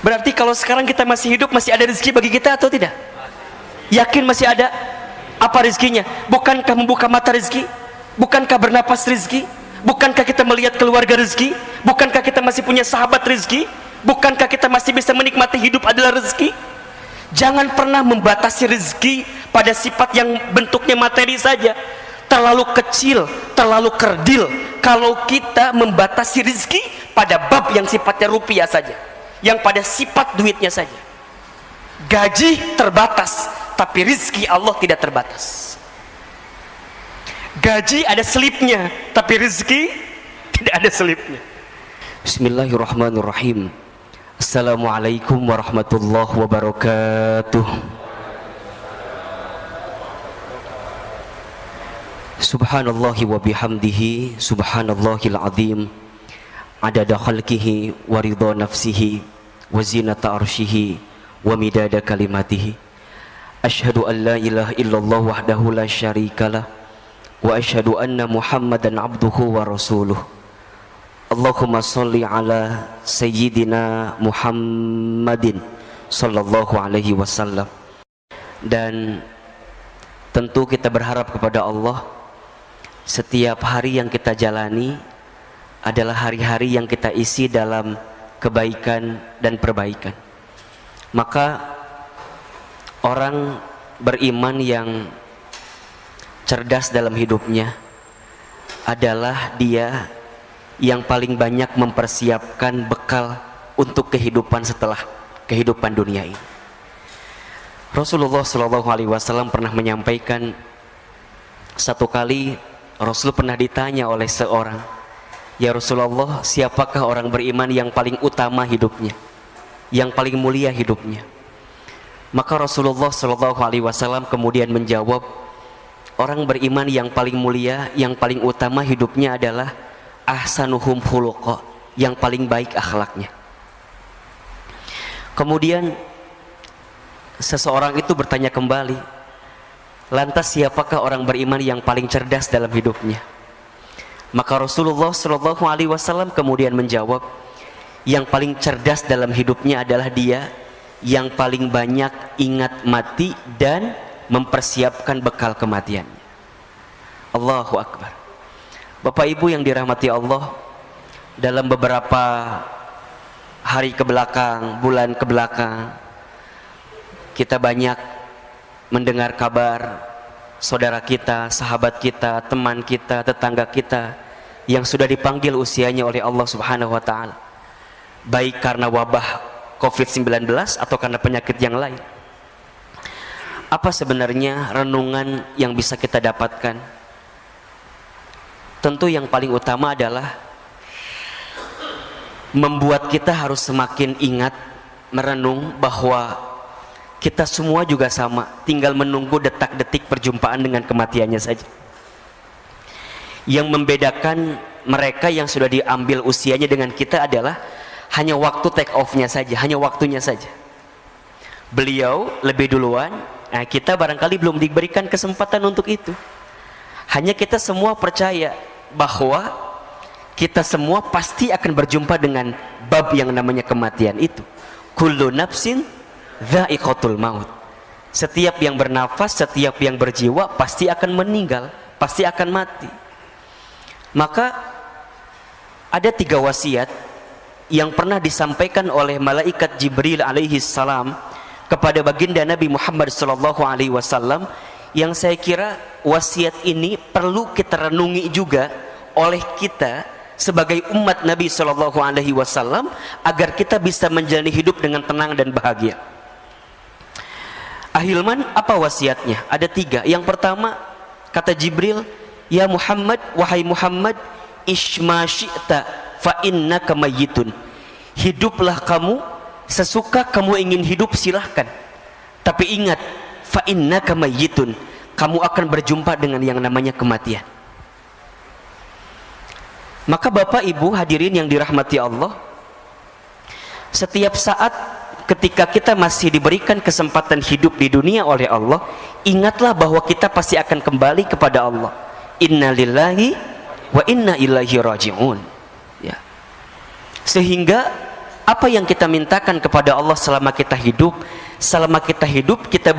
Berarti kalau sekarang kita masih hidup, masih ada rezeki bagi kita atau tidak? Yakin masih ada? Apa rezekinya? Bukankah membuka mata rezeki? Bukankah bernapas rezeki? Bukankah kita melihat keluarga rezeki? Bukankah kita masih punya sahabat rezeki? Bukankah kita masih bisa menikmati hidup adalah rezeki? Jangan pernah membatasi rezeki pada sifat yang bentuknya materi saja. Terlalu kecil, terlalu kerdil kalau kita membatasi rezeki pada bab yang sifatnya rupiah saja, yang pada sifat duitnya saja. Gaji terbatas, tapi rezeki Allah tidak terbatas. Gaji ada selipnya, tapi rezeki tidak ada selipnya. Bismillahirrahmanirrahim. Assalamualaikum warahmatullahi wabarakatuh. Subhanallahi wa bihamdihi, subhanallahil azim, adada khalqihi wa ridha nafsihi wa zinata arshihi wa midada kalimatihi. Asyhadu an la ilaha illallah wahdahu la syarikalah wa asyhadu anna Muhammadan abduhu wa rasuluh. Allahumma sholli ala sayyidina Muhammadin sallallahu alaihi wasallam. Dan tentu kita berharap kepada Allah, setiap hari yang kita jalani adalah hari-hari yang kita isi dalam kebaikan dan perbaikan. Maka orang beriman yang cerdas dalam hidupnya adalah dia yang paling banyak mempersiapkan bekal untuk kehidupan setelah kehidupan dunia ini. Rasulullah SAW pernah menyampaikan, satu kali Rasul pernah ditanya oleh seorang, "Ya Rasulullah, siapakah orang beriman yang paling utama hidupnya, yang paling mulia hidupnya?" Maka Rasulullah SAW kemudian menjawab, orang beriman yang paling mulia, yang paling utama hidupnya adalah ahsanuhum khuluqa, yang paling baik akhlaknya. Kemudian seseorang itu bertanya kembali, lantas siapakah orang beriman yang paling cerdas dalam hidupnya? Maka Rasulullah SAW kemudian menjawab, yang paling cerdas dalam hidupnya adalah dia yang paling banyak ingat mati dan mempersiapkan bekal kematiannya. Allahu Akbar. Bapak Ibu yang dirahmati Allah, dalam beberapa hari kebelakang, bulan kebelakang, kita banyak mendengar kabar saudara kita, sahabat kita, teman kita, tetangga kita yang sudah dipanggil usianya oleh Allah Subhanahu wa taala, baik karena wabah COVID-19 atau karena penyakit yang lain. Apa sebenarnya renungan yang bisa kita dapatkan? Tentu yang paling utama adalah membuat kita harus semakin ingat, merenung bahwa kita semua juga sama, tinggal menunggu detak-detik perjumpaan dengan kematiannya saja. Yang membedakan mereka yang sudah diambil usianya dengan kita adalah hanya waktu take off-nya saja, hanya waktunya saja. Beliau lebih duluan, nah kita barangkali belum diberikan kesempatan untuk itu. Hanya kita semua percaya bahwa kita semua pasti akan berjumpa dengan bab yang namanya kematian itu. Kullu nafsin dha'iqatul maut. Setiap yang bernafas, setiap yang berjiwa pasti akan meninggal, pasti akan mati. Maka ada 3 wasiat yang pernah disampaikan oleh malaikat Jibril alaihi salam kepada baginda Nabi Muhammad sallallahu alaihi wasallam, yang saya kira wasiat ini perlu kita renungi juga oleh kita sebagai umat Nabi sallallahu alaihi wasallam agar kita bisa menjalani hidup dengan tenang dan bahagia. Ahilman, apa wasiatnya? Ada 3. Yang pertama, kata Jibril, "Ya Muhammad, wahai Muhammad, ishma syi'ta fa innaka mayyitun." Hiduplah kamu sesuka kamu ingin hidup, silahkan. Tapi ingat, fa innaka mayyitun, kamu akan berjumpa dengan yang namanya kematian. Maka Bapak Ibu hadirin yang dirahmati Allah, setiap saat ketika kita masih diberikan kesempatan hidup di dunia oleh Allah, ingatlah bahwa kita pasti akan kembali kepada Allah. Inna lillahi wa inna ilaihi raji'un. Ya. Sehingga Apa yang kita mintakan kepada Allah selama kita hidup? Selama kita hidup, kita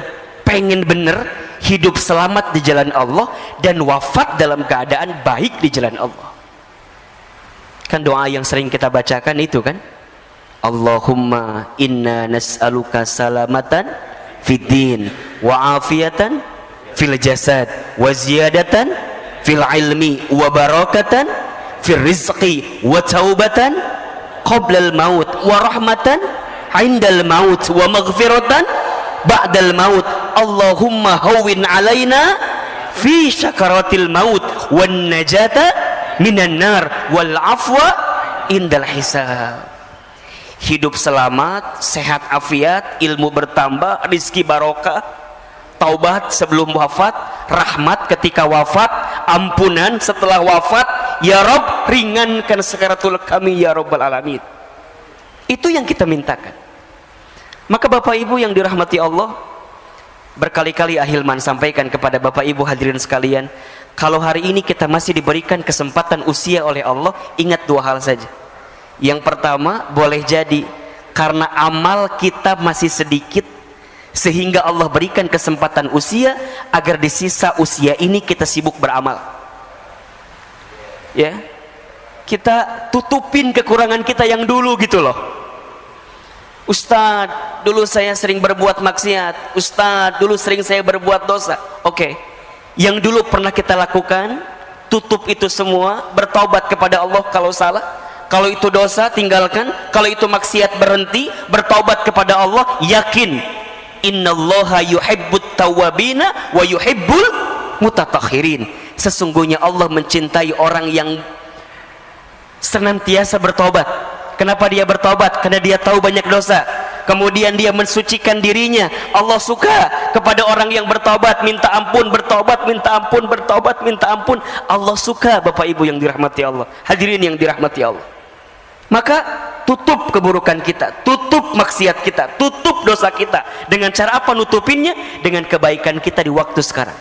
pengen bener hidup selamat di jalan Allah dan wafat dalam keadaan baik di jalan Allah. Kan doa yang sering kita bacakan itu kan, Allahumma inna nas'aluka salamatan fid din wa afiyatan fil jasad wa ziyadatan fil ilmi wa barakatan fil rizqi wa taubatan qabla al maut wa rahmatan indal maut wa maghfiratan ba'dal maut. Allahumma hawwin alaina fi syakaratil maut wan najata minan nar wal afwa indal hisab. Hidup selamat, sehat afiat, ilmu bertambah, rizki barokah, taubat sebelum wafat, rahmat ketika wafat, ampunan setelah wafat. Ya Rabb, ringankan sakaratul kami ya Rabbal alamin. Itu yang kita mintakan. Maka Bapak Ibu yang dirahmati Allah, berkali-kali Ahilman sampaikan kepada Bapak Ibu hadirin sekalian, kalau hari ini kita masih diberikan kesempatan usia oleh Allah, ingat dua hal saja. Yang pertama, boleh jadi karena amal kita masih sedikit, sehingga Allah berikan kesempatan usia agar di sisa usia ini kita sibuk beramal. Ya, kita tutupin kekurangan kita yang dulu gitu loh. Ustadz, dulu saya sering berbuat maksiat. Ustadz, dulu sering saya berbuat dosa. Oke, yang dulu pernah kita lakukan, tutup itu semua, bertaubat kepada Allah kalau salah. Kalau itu dosa, tinggalkan. Kalau itu maksiat, berhenti, bertaubat kepada Allah. Yakin, innallaha yuhibbut tawwabina wa yuhibbul mutatahhirin. Sesungguhnya Allah mencintai orang yang senantiasa bertobat. Kenapa dia bertobat? Karena dia tahu banyak dosa, kemudian dia mensucikan dirinya. Allah suka kepada orang yang bertobat, minta ampun, bertobat, minta ampun, bertobat, minta ampun. Allah suka, Bapak Ibu yang dirahmati Allah, hadirin yang dirahmati Allah. Maka tutup keburukan kita, tutup maksiat kita, tutup dosa kita. Dengan cara apa nutupinnya? Dengan kebaikan kita di waktu sekarang.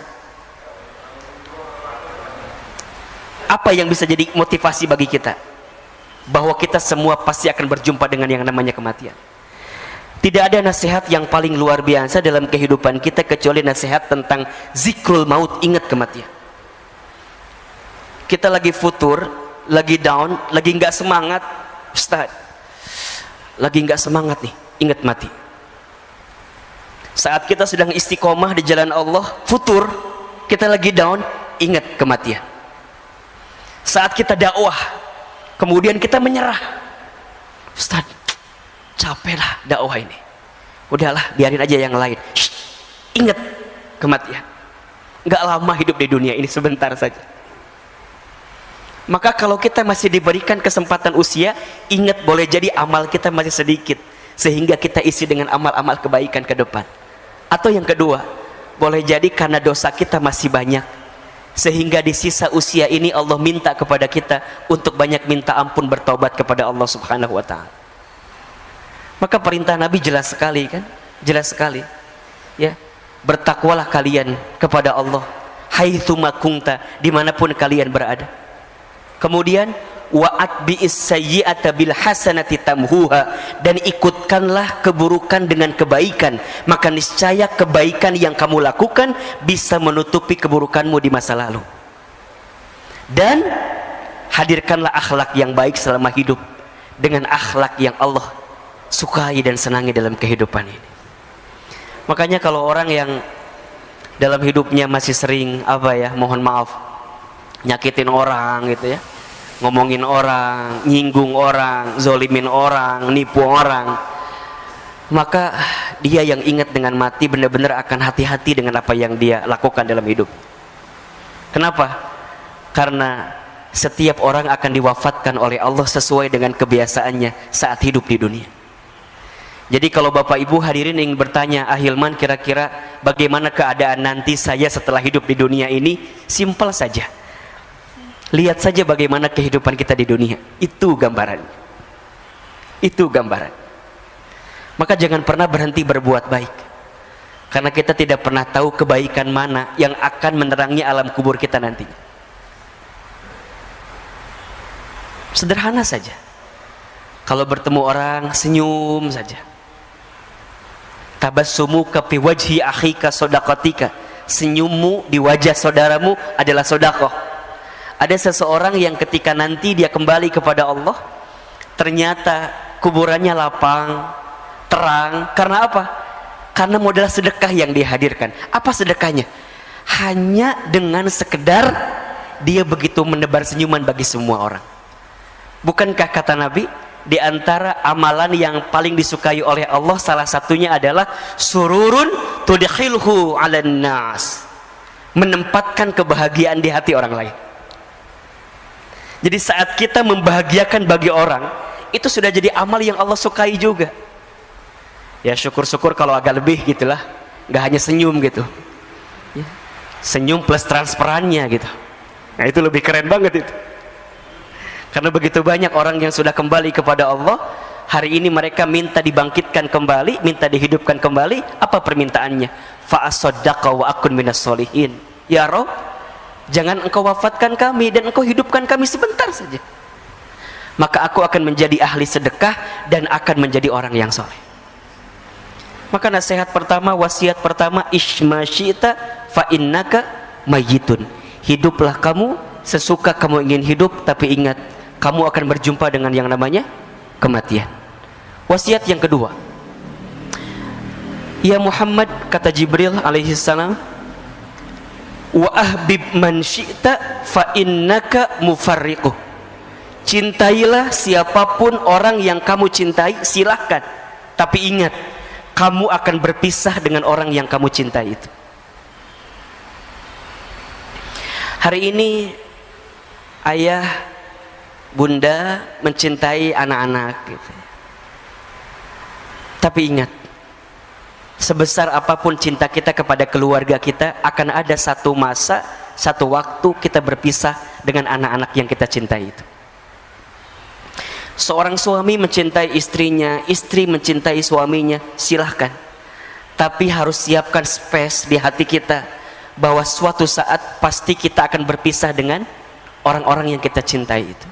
Apa yang bisa jadi motivasi bagi kita? Bahwa kita semua pasti akan berjumpa dengan yang namanya kematian. Tidak ada nasihat yang paling luar biasa dalam kehidupan kita kecuali nasihat tentang zikrul maut, ingat kematian. Kita lagi futur, lagi down, lagi nggak semangat, Ustaz, lagi nggak semangat nih, ingat mati. Saat kita sedang istiqomah di jalan Allah, futur, kita lagi down, ingat kematian. Saat kita dakwah, kemudian kita menyerah, Ustaz, capek lah dakwah ini, udahlah biarin aja yang lain. Shh, ingat kematian. Nggak lama hidup di dunia ini, sebentar saja. Maka kalau kita masih diberikan kesempatan usia, ingat boleh jadi amal kita masih sedikit, sehingga kita isi dengan amal-amal kebaikan ke depan. Atau yang kedua, boleh jadi karena dosa kita masih banyak, sehingga di sisa usia ini Allah minta kepada kita untuk banyak minta ampun, bertobat kepada Allah Subhanahu wa ta'ala. Maka perintah Nabi jelas sekali kan? Jelas sekali. Ya, bertakwalah kalian kepada Allah haitsuma kunta, dimanapun kalian berada. Kemudian wa'at bi'is sayyi'ata bil hasanati tamhuha, dan ikutkanlah keburukan dengan kebaikan, maka niscaya kebaikan yang kamu lakukan bisa menutupi keburukanmu di masa lalu. Dan hadirkanlah akhlak yang baik selama hidup dengan akhlak yang Allah sukai dan senangi dalam kehidupan ini. Makanya kalau orang yang dalam hidupnya masih sering mohon maaf, nyakitin orang gitu ya, ngomongin orang, nyinggung orang, zolimin orang, nipu orang, maka dia yang ingat dengan mati benar-benar akan hati-hati dengan apa yang dia lakukan dalam hidup. Kenapa? Karena setiap orang akan diwafatkan oleh Allah sesuai dengan kebiasaannya saat hidup di dunia. Jadi kalau Bapak Ibu hadirin ingin bertanya, Ahilman kira-kira bagaimana keadaan nanti saya setelah hidup di dunia ini? Simpel saja, lihat saja bagaimana kehidupan kita di dunia. Itu gambaran. Itu gambaran. Maka jangan pernah berhenti berbuat baik, karena kita tidak pernah tahu kebaikan mana yang akan menerangi alam kubur kita nantinya. Sederhana saja. Kalau bertemu orang senyum saja. Tabassumuka fi wajhi akhika shadaqatika. Senyummu di wajah saudaramu adalah sedekah. Ada seseorang yang ketika nanti dia kembali kepada Allah, ternyata kuburannya lapang, terang. Karena apa? Karena modal sedekah yang dihadirkan. Apa sedekahnya? Hanya dengan sekedar dia begitu menebar senyuman bagi semua orang. Bukankah kata Nabi, di antara amalan yang paling disukai oleh Allah salah satunya adalah sururun tudkhilhu 'alan nas, menempatkan kebahagiaan di hati orang lain. Jadi saat kita membahagiakan bagi orang, itu sudah jadi amal yang Allah sukai juga. Ya syukur-syukur kalau agak lebih gitulah, nggak hanya senyum gitu ya. Senyum plus transparannya gitu. Nah itu lebih keren banget itu. Karena begitu banyak orang yang sudah kembali kepada Allah, hari ini mereka minta dibangkitkan kembali, minta dihidupkan kembali. Apa permintaannya? Fa'asaddaqa wa akun minas solihin. Ya Rabb, jangan engkau wafatkan kami dan engkau hidupkan kami sebentar saja, maka aku akan menjadi ahli sedekah dan akan menjadi orang yang soleh. Maka nasihat pertama, wasiat pertama, ishma syi'ta fa innaka mayyitun. Hiduplah kamu sesuka kamu ingin hidup, tapi ingat kamu akan berjumpa dengan yang namanya kematian. Wasiat yang kedua, ya Muhammad, kata Jibril alaihi salam, wa ahbib man syi'ta fa innaka mufarriquh. Cintailah siapapun orang yang kamu cintai, silahkan, tapi ingat kamu akan berpisah dengan orang yang kamu cintai itu. Hari ini ayah bunda mencintai anak-anak gitu. Tapi ingat, sebesar apapun cinta kita kepada keluarga kita, akan ada satu masa, satu waktu kita berpisah dengan anak-anak yang kita cintai itu. Seorang suami mencintai istrinya, istri mencintai suaminya, silahkan. Tapi harus siapkan space di hati kita bahwa suatu saat pasti kita akan berpisah dengan orang-orang yang kita cintai itu.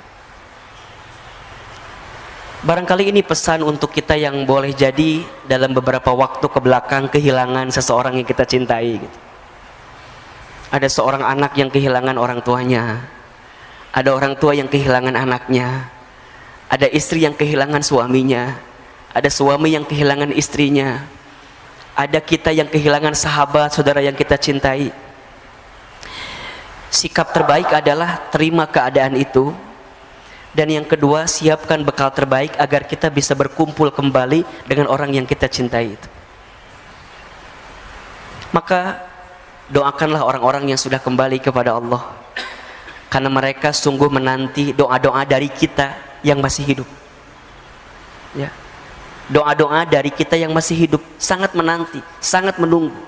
Barangkali ini pesan untuk kita yang boleh jadi dalam beberapa waktu ke belakang kehilangan seseorang yang kita cintai gitu. Ada seorang anak yang kehilangan orang tuanya, ada orang tua yang kehilangan anaknya, ada istri yang kehilangan suaminya, ada suami yang kehilangan istrinya, ada kita yang kehilangan sahabat, saudara yang kita cintai. Sikap terbaik adalah terima keadaan itu. Dan yang kedua, siapkan bekal terbaik agar kita bisa berkumpul kembali dengan orang yang kita cintai itu. Maka doakanlah orang-orang yang sudah kembali kepada Allah, karena mereka sungguh menanti doa-doa dari kita yang masih hidup ya. Doa-doa dari kita yang masih hidup sangat menanti, sangat menunggu.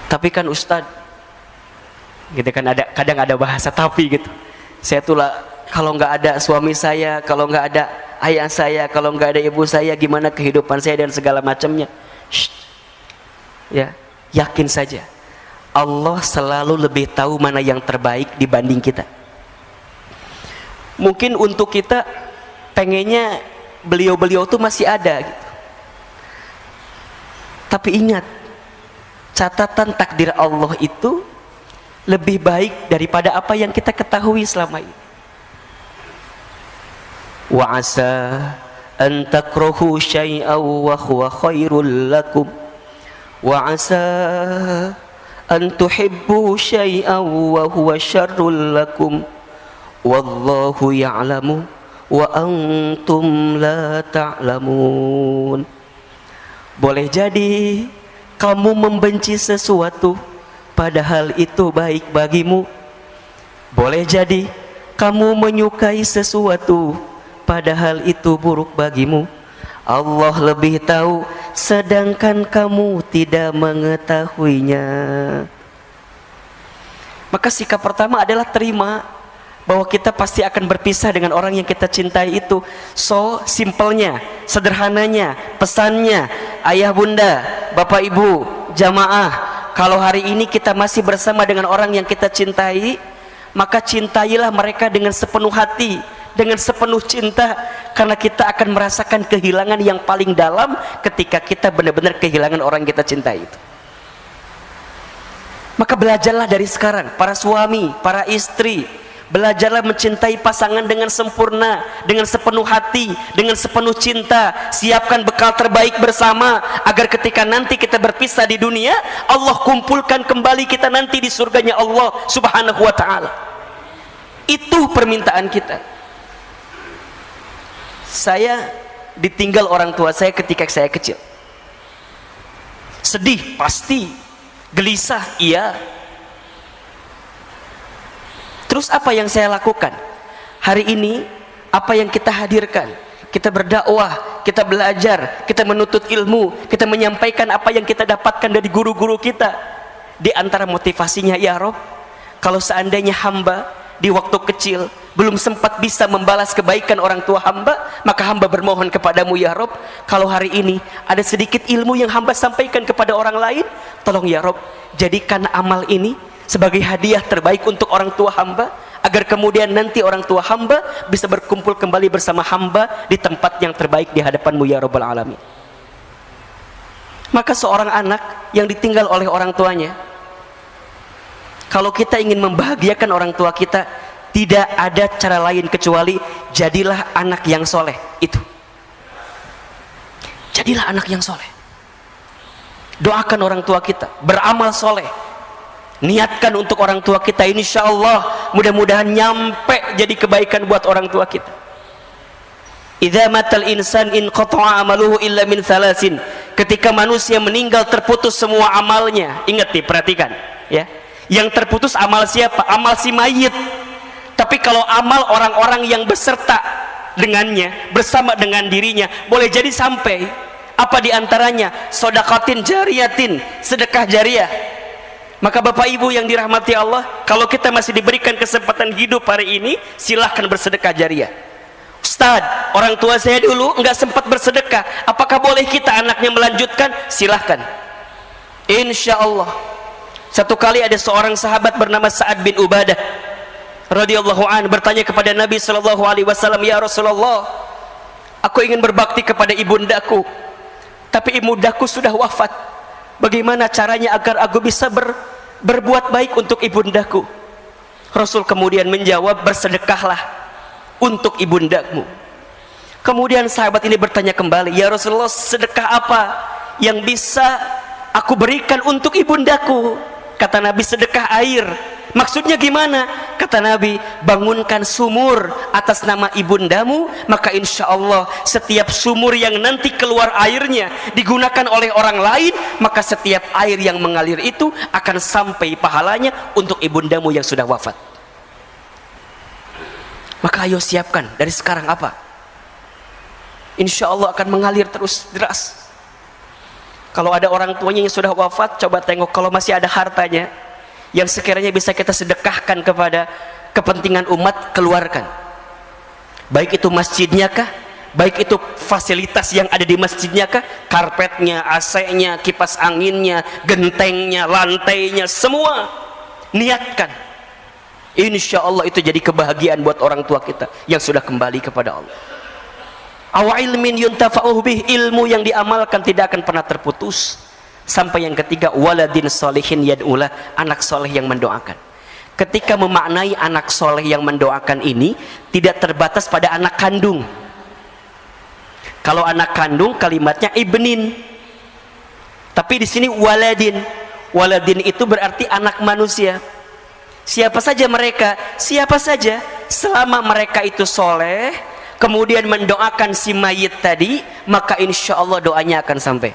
Tapi kan Ustadz, gitu kan, kadang ada bahasa tapi gitu. Saya tuh lah, kalau nggak ada suami saya, kalau nggak ada ayah saya, kalau nggak ada ibu saya, gimana kehidupan saya dan segala macamnya. Ya, yakin saja Allah selalu lebih tahu mana yang terbaik dibanding kita. Mungkin untuk kita pengennya beliau-beliau tuh masih ada gitu. Tapi ingat, catatan takdir Allah itu lebih baik daripada apa yang kita ketahui selama ini. Wa asa an takrahu syai'an wa huwa khairul lakum wa asa an tuhibbu syai'an wa huwa syarrul lakum wallahu ya'lamu wa antum la ta'lamun. Boleh jadi kamu membenci sesuatu padahal itu baik bagimu. Boleh jadi kamu menyukai sesuatu padahal itu buruk bagimu. Allah lebih tahu sedangkan kamu tidak mengetahuinya. Maka sikap pertama adalah terima bahwa kita pasti akan berpisah dengan orang yang kita cintai itu. So simpelnya, sederhananya, pesannya, ayah bunda, bapak ibu, jamaah, kalau hari ini kita masih bersama dengan orang yang kita cintai, maka cintailah mereka dengan sepenuh hati, dengan sepenuh cinta, karena kita akan merasakan kehilangan yang paling dalam ketika kita benar-benar kehilangan orang yang kita cintai itu. Maka belajarlah dari sekarang, para suami, para istri, belajarlah mencintai pasangan dengan sempurna, dengan sepenuh hati, dengan sepenuh cinta. Siapkan bekal terbaik bersama, agar ketika nanti kita berpisah di dunia, Allah kumpulkan kembali kita nanti di surganya Allah subhanahu wa ta'ala. Itu permintaan kita. Saya ditinggal orang tua saya ketika saya kecil. Sedih pasti, gelisah iya. Terus apa yang saya lakukan? Hari ini apa yang kita hadirkan? Kita berdakwah, kita belajar, kita menuntut ilmu, kita menyampaikan apa yang kita dapatkan dari guru-guru kita. Di antara motivasinya, ya Rob, kalau seandainya hamba di waktu kecil belum sempat bisa membalas kebaikan orang tua hamba, maka hamba bermohon kepadamu ya Rob, kalau hari ini ada sedikit ilmu yang hamba sampaikan kepada orang lain, tolong ya Rob, jadikan amal ini sebagai hadiah terbaik untuk orang tua hamba, agar kemudian nanti orang tua hamba bisa berkumpul kembali bersama hamba di tempat yang terbaik di hadapanmu ya Rabbal Alamin. Maka seorang anak yang ditinggal oleh orang tuanya, kalau kita ingin membahagiakan orang tua kita, tidak ada cara lain kecuali jadilah anak yang soleh. Itu, jadilah anak yang soleh. Doakan orang tua kita, beramal soleh, niatkan untuk orang tua kita. Insya Allah mudah-mudahan nyampe jadi kebaikan buat orang tua kita. Idza matal insan in qata'a amaluhu illa min salasin. Ketika manusia meninggal terputus semua amalnya. Ingat nih, perhatikan ya. Yang terputus amal siapa? Amal si mayit. Tapi kalau amal orang-orang yang beserta dengannya, bersama dengan dirinya, boleh jadi sampai. Apa diantaranya? Sodakatin jariyatin, sedekah jariah. Maka Bapak Ibu yang dirahmati Allah, kalau kita masih diberikan kesempatan hidup hari ini, silahkan bersedekah jariah. Ustaz, orang tua saya dulu nggak sempat bersedekah, apakah boleh kita anaknya melanjutkan? Silahkan. Insya Allah. Satu kali ada seorang sahabat bernama Sa'ad bin Ubadah radhiyallahu an bertanya kepada Nabi sallallahu alaihi wasallam, ya Rasulullah, aku ingin berbakti kepada ibundaku, tapi ibundaku sudah wafat. Bagaimana caranya agar aku bisa berbuat baik untuk ibundaku? Rasul kemudian menjawab, bersedekahlah untuk ibundamu. Kemudian sahabat ini bertanya kembali, ya Rasulullah, sedekah apa yang bisa aku berikan untuk ibundaku? Kata Nabi, sedekah air. Maksudnya gimana? Kata Nabi, bangunkan sumur atas nama ibundamu, maka insya Allah setiap sumur yang nanti keluar airnya digunakan oleh orang lain, maka setiap air yang mengalir itu akan sampai pahalanya untuk ibundamu yang sudah wafat. Maka ayo siapkan dari sekarang apa? Insya Allah akan mengalir terus deras. Kalau ada orang tuanya yang sudah wafat, coba tengok, kalau masih ada hartanya yang sekiranya bisa kita sedekahkan kepada kepentingan umat, keluarkan. Baik itu masjidnya kah, baik itu fasilitas yang ada di masjidnya kah, karpetnya, AC-nya, kipas anginnya, gentengnya, lantainya, semua niatkan. Insya Allah itu jadi kebahagiaan buat orang tua kita yang sudah kembali kepada Allah. Aw ilmin yuntafa'uh bih, ilmu yang diamalkan tidak akan pernah terputus. Sampai yang ketiga, waladin solihin yad'ulah, anak soleh yang mendoakan. Ketika memaknai anak soleh yang mendoakan ini, tidak terbatas pada anak kandung. Kalau anak kandung kalimatnya ibnin, tapi di sini waladin. Waladin itu berarti anak manusia. Siapa saja mereka, siapa saja, selama mereka itu soleh, kemudian mendoakan si mayit tadi, maka insya Allah doanya akan sampai.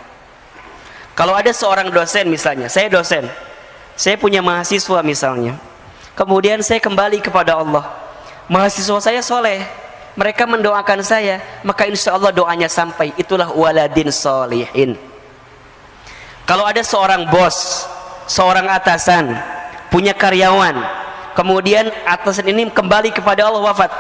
Kalau ada seorang dosen misalnya, saya dosen, saya punya mahasiswa misalnya, kemudian saya kembali kepada Allah, mahasiswa saya soleh, mereka mendoakan saya, maka insya Allah doanya sampai. Itulah waladin solihin. Kalau ada seorang bos, seorang atasan, punya karyawan, kemudian atasan ini kembali kepada Allah, wafat,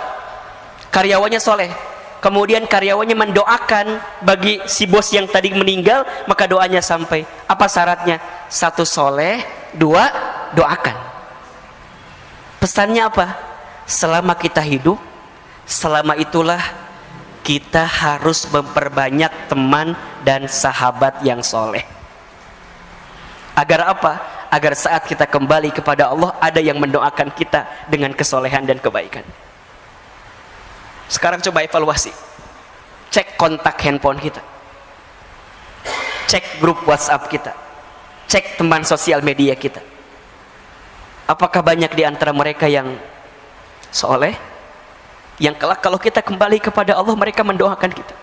karyawannya soleh, kemudian karyawannya mendoakan bagi si bos yang tadi meninggal, maka doanya sampai. Apa syaratnya? Satu, soleh; dua, doakan. Pesannya apa? Selama kita hidup, selama itulah kita harus memperbanyak teman dan sahabat yang soleh. Agar apa? Agar saat kita kembali kepada Allah, ada yang mendoakan kita dengan kesolehan dan kebaikan. Sekarang coba evaluasi. Cek kontak handphone kita, cek grup WhatsApp kita, cek teman sosial media kita. Apakah banyak di antara mereka yang soleh, yang kelak kalau kita kembali kepada Allah mereka mendoakan kita?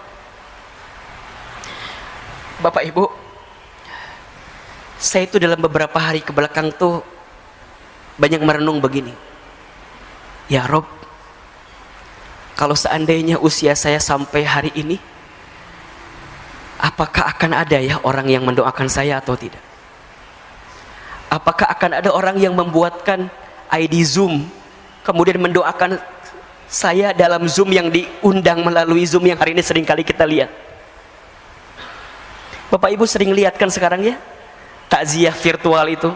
Bapak Ibu, saya itu dalam beberapa hari kebelakang tuh banyak merenung begini. Ya Rob, kalau seandainya usia saya sampai hari ini, apakah akan ada ya orang yang mendoakan saya atau tidak? Apakah akan ada orang yang membuatkan ID Zoom kemudian mendoakan saya dalam Zoom yang diundang melalui Zoom yang hari ini sering kali kita lihat? Bapak Ibu sering lihat kan sekarang ya, takziah virtual itu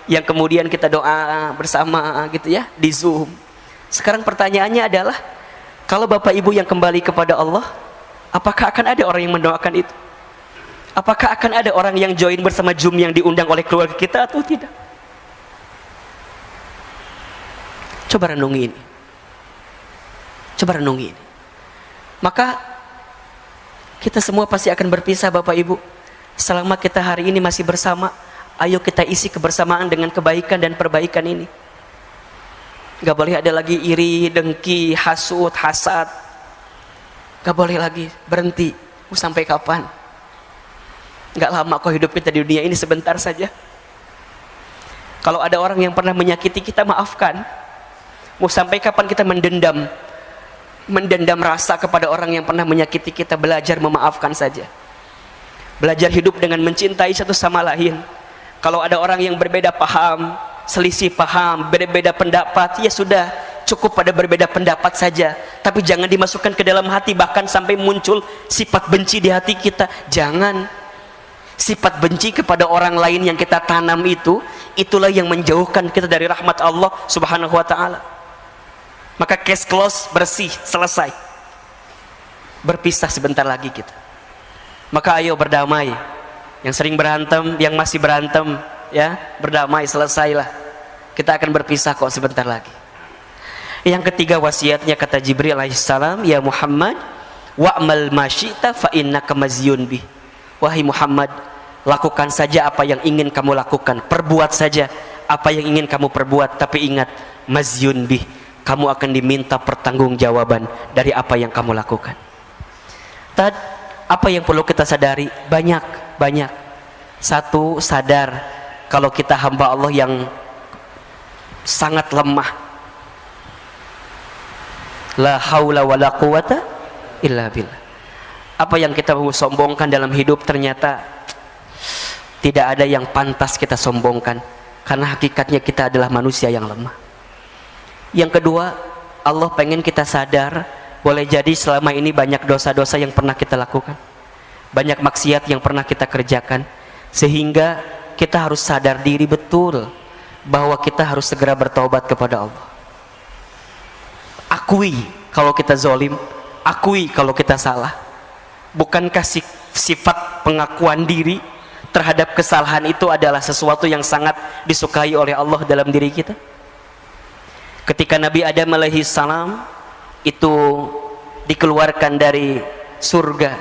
yang kemudian kita doa bersama gitu ya di Zoom. Sekarang pertanyaannya adalah, kalau Bapak Ibu yang kembali kepada Allah, apakah akan ada orang yang mendoakan itu? Apakah akan ada orang yang join bersama Zoom yang diundang oleh keluarga kita atau tidak? Coba renungi ini. Coba renungi ini. Maka kita semua pasti akan berpisah Bapak Ibu. Selama kita hari ini masih bersama, ayo kita isi kebersamaan dengan kebaikan dan perbaikan ini. Gak boleh ada lagi iri, dengki, hasud, hasad. Gak boleh lagi, berhenti. Mau sampai kapan? Gak lama kok hidup kita di dunia ini, sebentar saja. Kalau ada orang yang pernah menyakiti kita, maafkan. Mau sampai kapan kita mendendam rasa kepada orang yang pernah menyakiti kita? Belajar memaafkan saja. Belajar hidup dengan mencintai satu sama lain. Kalau ada orang yang berbeda paham, selisih paham, berbeda pendapat, ya sudah, cukup pada berbeda pendapat saja. Tapi jangan dimasukkan ke dalam hati, bahkan sampai muncul sifat benci di hati kita. Jangan. Sifat benci kepada orang lain yang kita tanam itu, itulah yang menjauhkan kita dari rahmat Allah Subhanahu wa ta'ala. Maka case close, bersih, selesai. Berpisah sebentar lagi kita. Maka ayo berdamai. Yang sering berantem, yang masih berantem, ya, berdamai, selesailah. Kita akan berpisah kok sebentar lagi. Yang ketiga wasiatnya, kata Jibril alaihissalam, ya Muhammad, wa'mal ma syi'ta fa innaka mazyun bih. Wahai Muhammad, lakukan saja apa yang ingin kamu lakukan, perbuat saja apa yang ingin kamu perbuat, tapi ingat, mazyun bih, kamu akan diminta pertanggungjawaban dari apa yang kamu lakukan. Apa yang perlu kita sadari? Banyak. Satu, sadar kalau kita hamba Allah yang sangat lemah. La haula wa la quwata illa billah. Apa yang kita sombongkan dalam hidup ternyata tidak ada yang pantas kita sombongkan, karena hakikatnya kita adalah manusia yang lemah. Yang kedua, Allah pengen kita sadar, boleh jadi selama ini banyak dosa-dosa yang pernah kita lakukan, banyak maksiat yang pernah kita kerjakan, sehingga kita harus sadar diri betul bahwa kita harus segera bertaubat kepada Allah. Akui kalau kita zalim, akui kalau kita salah. Bukankah sifat pengakuan diri terhadap kesalahan itu adalah sesuatu yang sangat disukai oleh Allah dalam diri kita? Ketika Nabi Adam alaihi salam itu dikeluarkan dari surga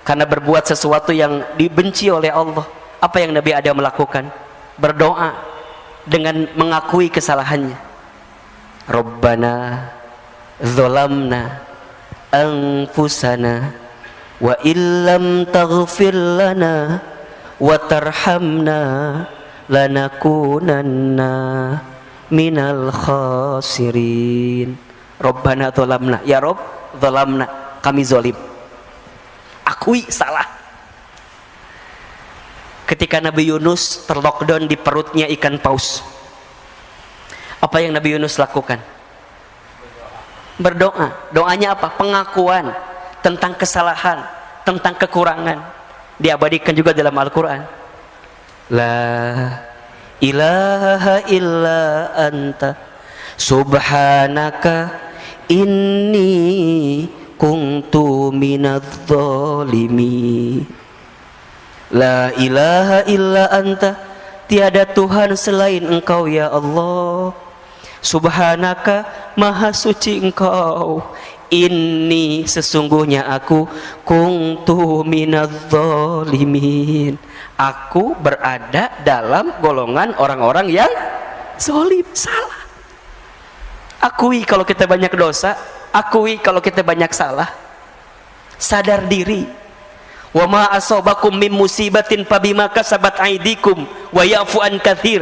karena berbuat sesuatu yang dibenci oleh Allah, apa yang Nabi Adam melakukan? Berdoa dengan mengakui kesalahannya. Rabbana dzalamna anfusana wa illam taghfir lana wa tarhamna lanakunanna minal khasirin. Rabbana dzalamna, ya Rabb, dzalamna, kami zalim. Akui salah. Ketika Nabi Yunus terlockdown di perutnya ikan paus, apa yang Nabi Yunus lakukan? Berdoa. Doanya apa? Pengakuan tentang kesalahan, tentang kekurangan. Diabadikan juga dalam Al-Quran. La ilaha illa anta Subhanaka inni kuntu minadz zalimin. La ilaha illa anta, tiada Tuhan selain Engkau ya Allah. Subhanaka, maha suci Engkau. Inni, sesungguhnya aku, kuntu minadz zalimin, aku berada dalam golongan orang-orang yang zalim, salah. Akui kalau kita banyak dosa, akui kalau kita banyak salah, sadar diri. Wa ma asabakum min musibatin fabima kasabat aydikum wa ya'fu an katsir.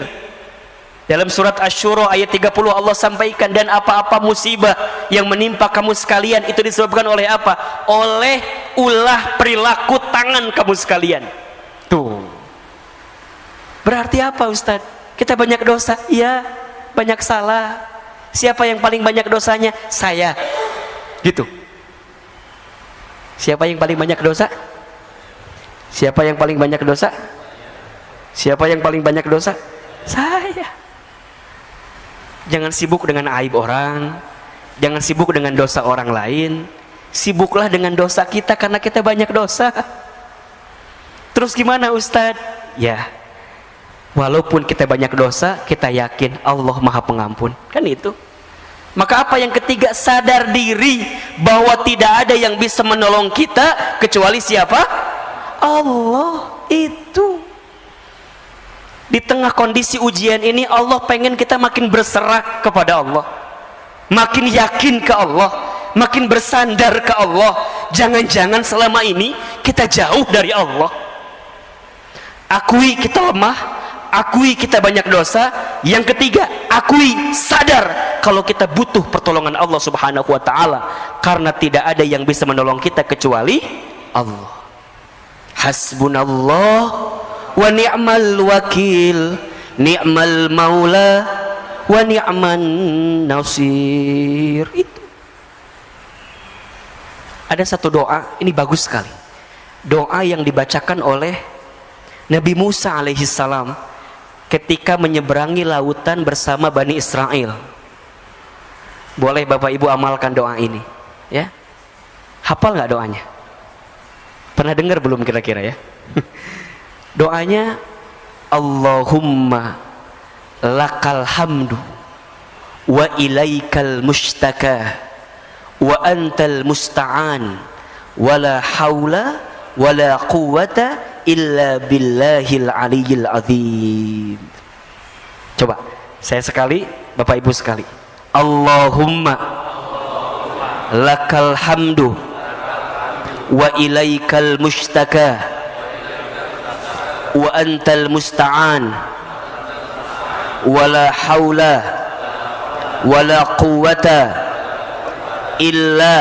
Dalam surat Asy-Syura ayat 30 Allah sampaikan, dan apa-apa musibah yang menimpa kamu sekalian itu disebabkan oleh apa? Oleh ulah perilaku tangan kamu sekalian. Tuh. Berarti apa Ustaz? Kita banyak dosa? Iya, banyak salah. Siapa yang paling banyak dosanya? Saya. Gitu. Siapa yang paling banyak dosa? Siapa yang paling banyak dosa? Siapa yang paling banyak dosa? Saya. Jangan sibuk dengan aib orang, jangan sibuk dengan dosa orang lain. Sibuklah dengan dosa kita, karena kita banyak dosa. Terus gimana Ustadz? Ya, walaupun kita banyak dosa, kita yakin Allah Maha Pengampun. Kan itu. Maka apa yang ketiga? Sadar diri bahwa tidak ada yang bisa menolong kita kecuali siapa? Allah. Itu. Di tengah kondisi ujian ini, Allah pengen kita makin berserah kepada Allah, makin yakin ke Allah, makin bersandar ke Allah. Jangan-jangan selama ini kita jauh dari Allah. Akui kita lemah, akui kita banyak dosa. Yang ketiga, akui, sadar kalau kita butuh pertolongan Allah Subhanahu wa ta'ala, karena tidak ada yang bisa menolong kita kecuali Allah. Hasbunallah wa ni'mal wakil, ni'mal maula wa ni'man nasir. Itu ada satu doa, ini bagus sekali, doa yang dibacakan oleh Nabi Musa alaihissalam ketika menyeberangi lautan bersama Bani Israel. Boleh Bapak Ibu amalkan doa ini ya. Hafal nggak doanya? Pernah dengar belum kira-kira ya? Doanya, Allahumma lakal hamdu wa ilaikal mustaka wa antal musta'an wa la hawla wa la quwwata illa billahil aliyyil azim. Coba saya sekali, Bapak Ibu sekali. Allahumma lakal hamdu wa ilaikal mustaka wa antal musta'an wa la hawla wa la quwwata illa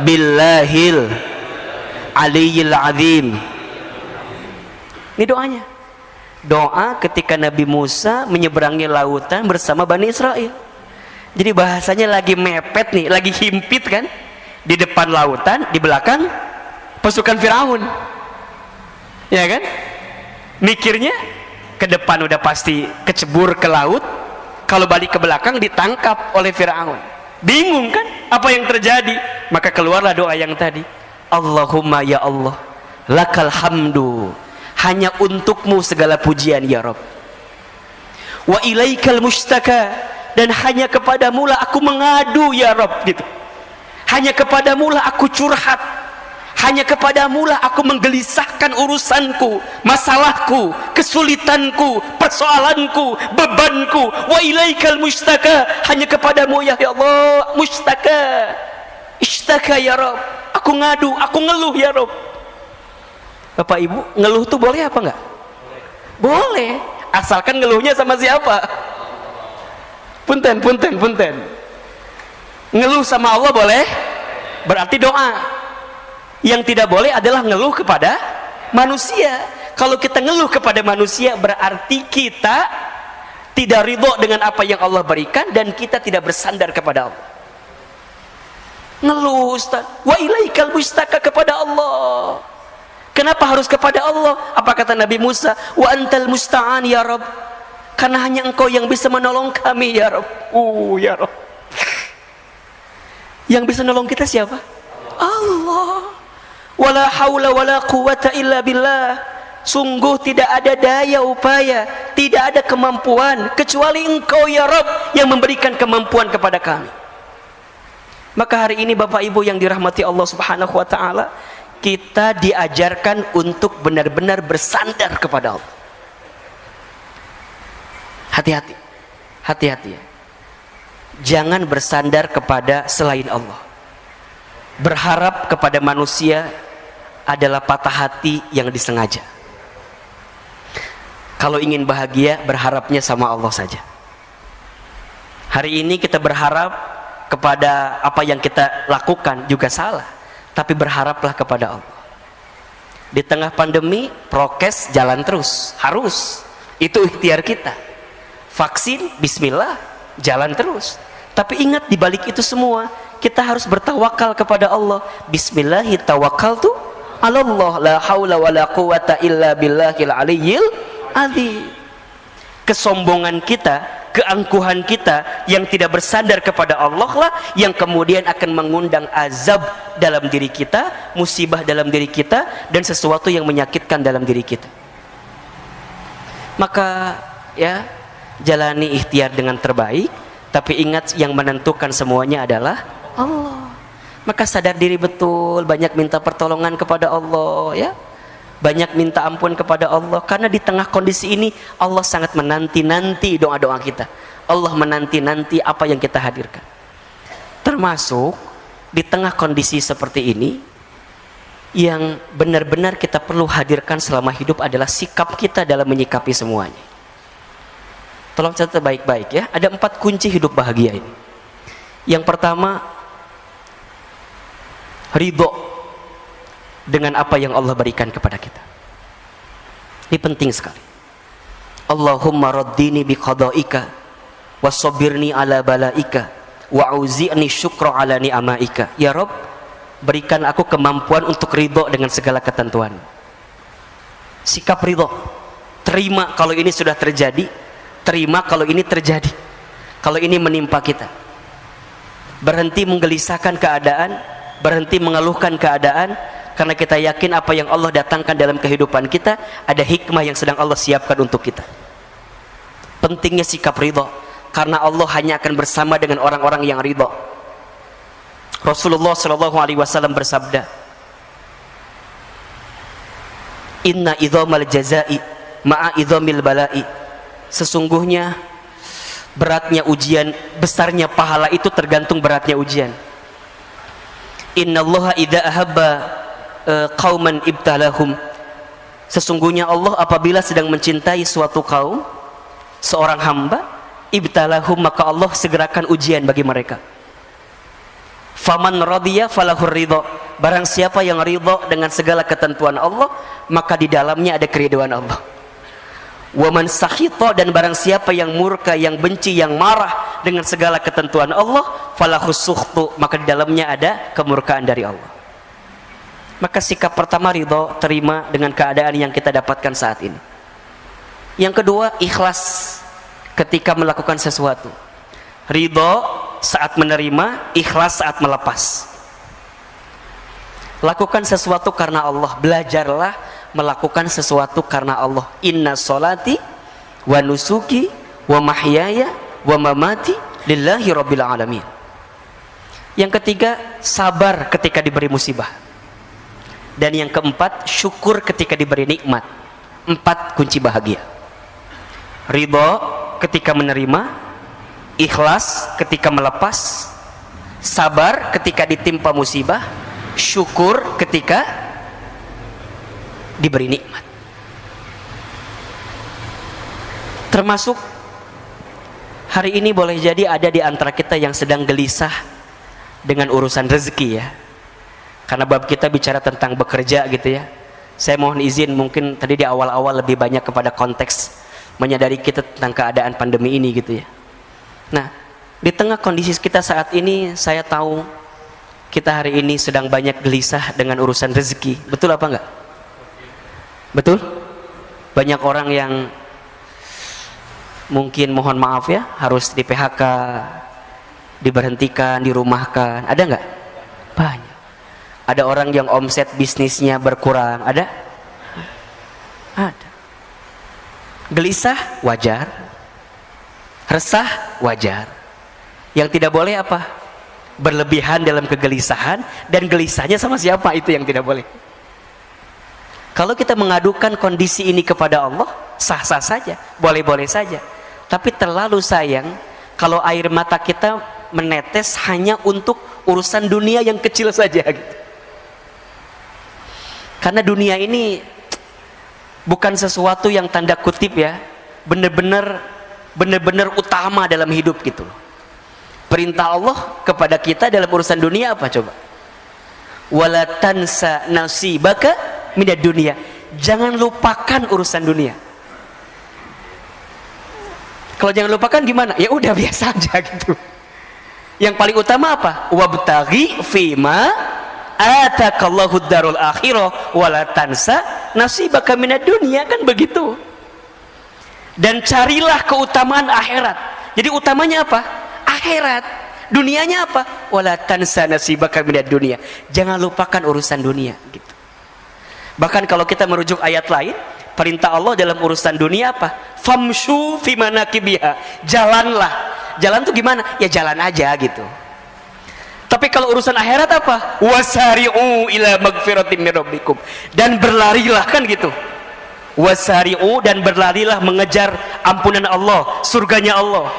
billahil aliyyil azim. Ini doanya. Doa ketika Nabi Musa menyeberangi lautan bersama Bani Israel. Jadi bahasanya lagi mepet nih, lagi himpit kan? Di depan lautan, di belakang pasukan Firaun. Ya kan? Mikirnya ke depan udah pasti kecebur ke laut, kalau balik ke belakang ditangkap oleh Firaun. Bingung kan apa yang terjadi? Maka keluarlah doa yang tadi. Allahumma ya Allah, lakal hamdu, hanya untukmu segala pujian ya Rabb. Wa ilaikal mustaka, dan hanya kepadamu lah aku mengadu ya Rabb gitu. Hanya kepadamu lah aku curhat. Hanya kepadamu lah aku menggelisahkan urusanku, masalahku, kesulitanku, persoalanku, bebanku. Wa ilaikal mustaka, hanya kepadamu ya Allah mustaka. Ishtaka ya Rabb, aku ngadu, aku ngeluh ya Rabb. Bapak Ibu, ngeluh tuh boleh apa enggak? Boleh, asalkan ngeluhnya sama siapa? Punten. Ngeluh sama Allah boleh, berarti doa. Yang tidak boleh adalah ngeluh kepada manusia. Kalau kita ngeluh kepada manusia, berarti kita tidak ridho dengan apa yang Allah berikan, dan kita tidak bersandar kepada Allah. Ngeluh Ustaz, wa ilaikal mustaka, kepada Allah. Kenapa harus kepada Allah? Apa kata Nabi Musa? Wa antal musta'an ya Rabb, karena hanya Engkau yang bisa menolong kami ya Rabb. Ya Rabb. Yang bisa menolong kita siapa? Allah. Wala haula wala quwata illa billah. Sungguh tidak ada daya upaya, tidak ada kemampuan kecuali Engkau ya Rabb yang memberikan kemampuan kepada kami. Maka hari ini Bapak Ibu yang dirahmati Allah Subhanahu wa taala, kita diajarkan untuk benar-benar bersandar kepada Allah. Hati-hati. Hati-hati ya. Jangan bersandar kepada selain Allah. Berharap kepada manusia adalah patah hati yang disengaja. Kalau ingin bahagia, berharapnya sama Allah saja. Hari ini kita berharap kepada apa yang kita lakukan juga salah, tapi berharaplah kepada Allah. Di tengah pandemi, prokes jalan terus, harus. Itu ikhtiar kita. Vaksin, bismillah, jalan terus. Tapi ingat, di balik itu semua, kita harus bertawakal kepada Allah. Bismillahirrahmanirrahim. Allah, la haula wa la quwata illa billahil aliyyil azim. Kesombongan kita, keangkuhan kita yang tidak bersandar kepada Allah lah yang kemudian akan mengundang azab dalam diri kita, musibah dalam diri kita, dan sesuatu yang menyakitkan dalam diri kita. Maka ya, jalani ikhtiar dengan terbaik, tapi ingat yang menentukan semuanya adalah Allah. Maka sadar diri betul, banyak minta pertolongan kepada Allah ya. Banyak minta ampun kepada Allah, karena di tengah kondisi ini Allah sangat menanti-nanti doa-doa kita. Allah menanti-nanti apa yang kita hadirkan. Termasuk di tengah kondisi seperti ini, yang benar-benar kita perlu hadirkan selama hidup adalah sikap kita dalam menyikapi semuanya. Tolong catat baik-baik ya. Ada 4 kunci hidup bahagia ini. Yang pertama, ridho dengan apa yang Allah berikan kepada kita. Ini penting sekali. Allahumma raddini biqadaika wasobirni ala balaika wa'uzi'ni syukra ala ni'amaika. Ya Rabb, berikan aku kemampuan untuk ridho dengan segala ketentuan. Sikap ridho, terima kalau ini sudah terjadi, terima kalau ini terjadi, kalau ini menimpa kita. Berhenti menggelisahkan keadaan, berhenti mengeluhkan keadaan, karena kita yakin apa yang Allah datangkan dalam kehidupan kita ada hikmah yang sedang Allah siapkan untuk kita. Pentingnya sikap ridho, karena Allah hanya akan bersama dengan orang-orang yang ridho. Rasulullah SAW bersabda, Inna idhamal jazai ma'a idhamil balai. Sesungguhnya beratnya ujian, besarnya pahala itu tergantung beratnya ujian. Innallaha idza ahabba qauman ibtalahum. Sesungguhnya Allah apabila sedang mencintai suatu kaum, seorang hamba, ibtalahum, maka Allah segerakan ujian bagi mereka. Faman radiya falahur ridho. Barang siapa yang ridho dengan segala ketentuan Allah, maka di dalamnya ada keridhaan Allah. Waman sakhita, dan barang siapa yang murka, yang benci, yang marah dengan segala ketentuan Allah, falahus sukhtu, maka di dalamnya ada kemurkaan dari Allah. Maka sikap pertama ridho, terima dengan keadaan yang kita dapatkan saat ini. Yang kedua, ikhlas ketika melakukan sesuatu. Ridho saat menerima, ikhlas saat melepas. Lakukan sesuatu karena Allah. Belajarlah melakukan sesuatu karena Allah. Inna sholati wa nusuki wa mahyaya wa mamati lillahi rabbil alamin. Yang ketiga, sabar ketika diberi musibah. Dan yang keempat, syukur ketika diberi nikmat. 4 kunci bahagia. Ridho ketika menerima, ikhlas ketika melepas, sabar ketika ditimpa musibah, syukur ketika diberi nikmat. Termasuk hari ini boleh jadi ada di antara kita yang sedang gelisah dengan urusan rezeki ya. Karena bab kita bicara tentang bekerja gitu ya. Saya mohon izin, mungkin tadi di awal-awal lebih banyak kepada konteks menyadari kita tentang keadaan pandemi ini gitu ya. Nah, di tengah kondisi kita saat ini, saya tahu kita hari ini sedang banyak gelisah dengan urusan rezeki. Betul apa enggak? Betul? Banyak orang yang mungkin mohon maaf ya, harus di PHK, diberhentikan, dirumahkan. Ada nggak? Banyak. Ada orang yang omset bisnisnya berkurang. Ada? Ada. Gelisah wajar, resah wajar. Yang tidak boleh apa? Berlebihan dalam kegelisahan, dan gelisahnya sama siapa, itu yang tidak boleh. Kalau kita mengadukan kondisi ini kepada Allah, sah-sah saja, boleh-boleh saja. Tapi terlalu sayang kalau air mata kita menetes hanya untuk urusan dunia yang kecil saja gitu. Karena dunia ini bukan sesuatu yang tanda kutip ya, benar-benar utama dalam hidup gitu. Perintah Allah kepada kita dalam urusan dunia apa coba? Wala tansa nasibaka minad dunia. Jangan lupakan urusan dunia. Kalau jangan lupakan gimana? Ya udah biasa aja gitu. Yang paling utama apa? Wabtaghi fima atakallahu darul akhirah wala tansa nasibaka minad dunia, kan begitu. Dan carilah keutamaan akhirat. Jadi utamanya apa? Akhirat. Dunianya apa? Wala tansa nasibaka minad dunia. Jangan lupakan urusan dunia gitu. Bahkan kalau kita merujuk ayat lain, perintah Allah dalam urusan dunia apa? Famshu fi manakibiha. Jalanlah. Jalan tuh gimana? Ya jalan aja gitu. Tapi kalau urusan akhirat apa? Wasari'u ila magfiratin min rabbikum. Dan berlarilah, kan gitu. Wasari'u, dan berlarilah mengejar ampunan Allah, surganya Allah.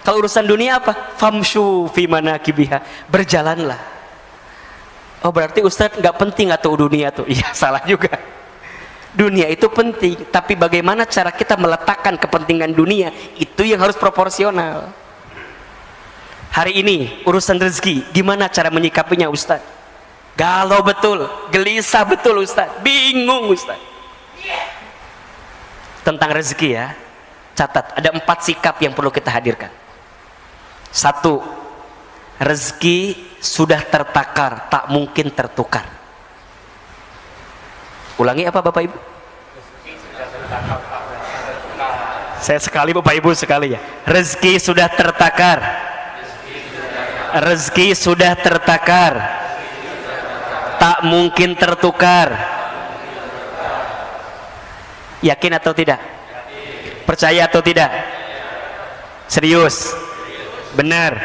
Kalau urusan dunia apa? Famshu fi manakibiha. Berjalanlah. Oh berarti Ustadz nggak penting atau dunia tuh? Iya, salah juga. Dunia itu penting, tapi bagaimana cara kita meletakkan kepentingan dunia, itu yang harus proporsional. Hari ini urusan rezeki, gimana cara menyikapinya Ustadz? Galau betul, gelisah betul Ustadz, bingung Ustadz. Tentang rezeki ya, catat, ada 4 sikap yang perlu kita hadirkan. 1, rezeki sudah tertakar, tak mungkin tertukar. Ulangi apa Bapak Ibu? Saya sekali Bapak Ibu sekali ya. Rezeki sudah tertakar. Rezeki sudah tertakar, tak mungkin tertukar. Yakin atau tidak? Percaya atau tidak? Serius? Benar?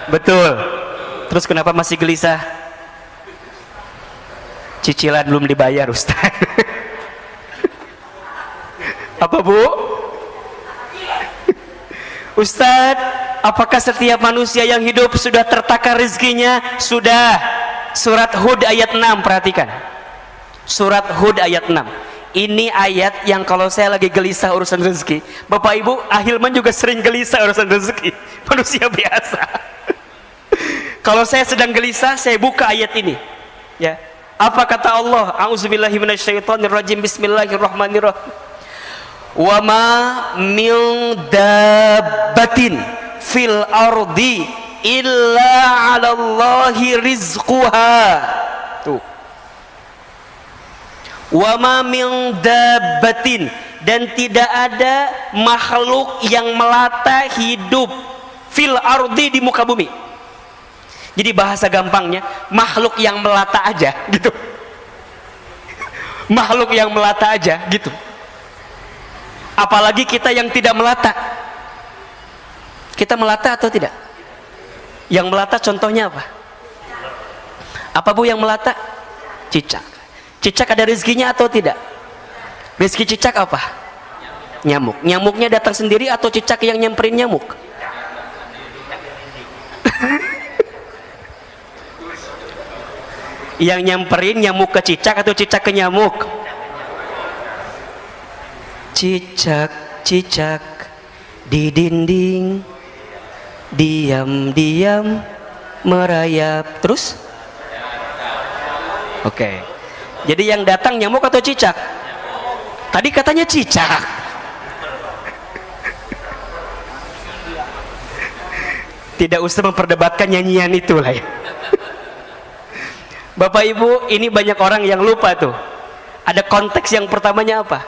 Betul? Terus kenapa masih gelisah? Cicilan belum dibayar Ustaz. Apa Bu? Ustaz, apakah setiap manusia yang hidup sudah tertakar rezekinya? Sudah. Surat Hud ayat 6, perhatikan. Surat Hud ayat 6. Ini ayat yang kalau saya lagi gelisah urusan rezeki, Bapak Ibu, Ahilman juga sering gelisah urusan rezeki. Manusia biasa. Kalau saya sedang gelisah, saya buka ayat ini. Ya. Apa kata Allah? A'udzubillahi minasyaitonirrajim. Bismillahirrahmanirrahim. Wa ma min dabbatin fil ardi illa 'alallahi rizquha. Tuh. Wa ma min dabbatin, dan tidak ada makhluk yang melata hidup fil ardi, di muka bumi. Jadi bahasa gampangnya, makhluk yang melata aja gitu. Makhluk yang melata aja gitu. Apalagi kita yang tidak melata. Kita melata atau tidak? Yang melata contohnya apa? Apa Bu yang melata? Cicak. Cicak ada rezekinya atau tidak? Rezeki cicak apa? Nyamuk. Nyamuknya datang sendiri atau cicak yang nyamperin nyamuk? Yang nyamperin nyamuk ke cicak atau cicak ke nyamuk? Cicak-cicak di dinding diam-diam merayap. Terus? Oke. Jadi yang datang nyamuk atau cicak? Tadi katanya cicak. Tidak usah memperdebatkan nyanyian itu lah ya. Bapak Ibu, ini banyak orang yang lupa tuh. Ada konteks yang pertamanya apa?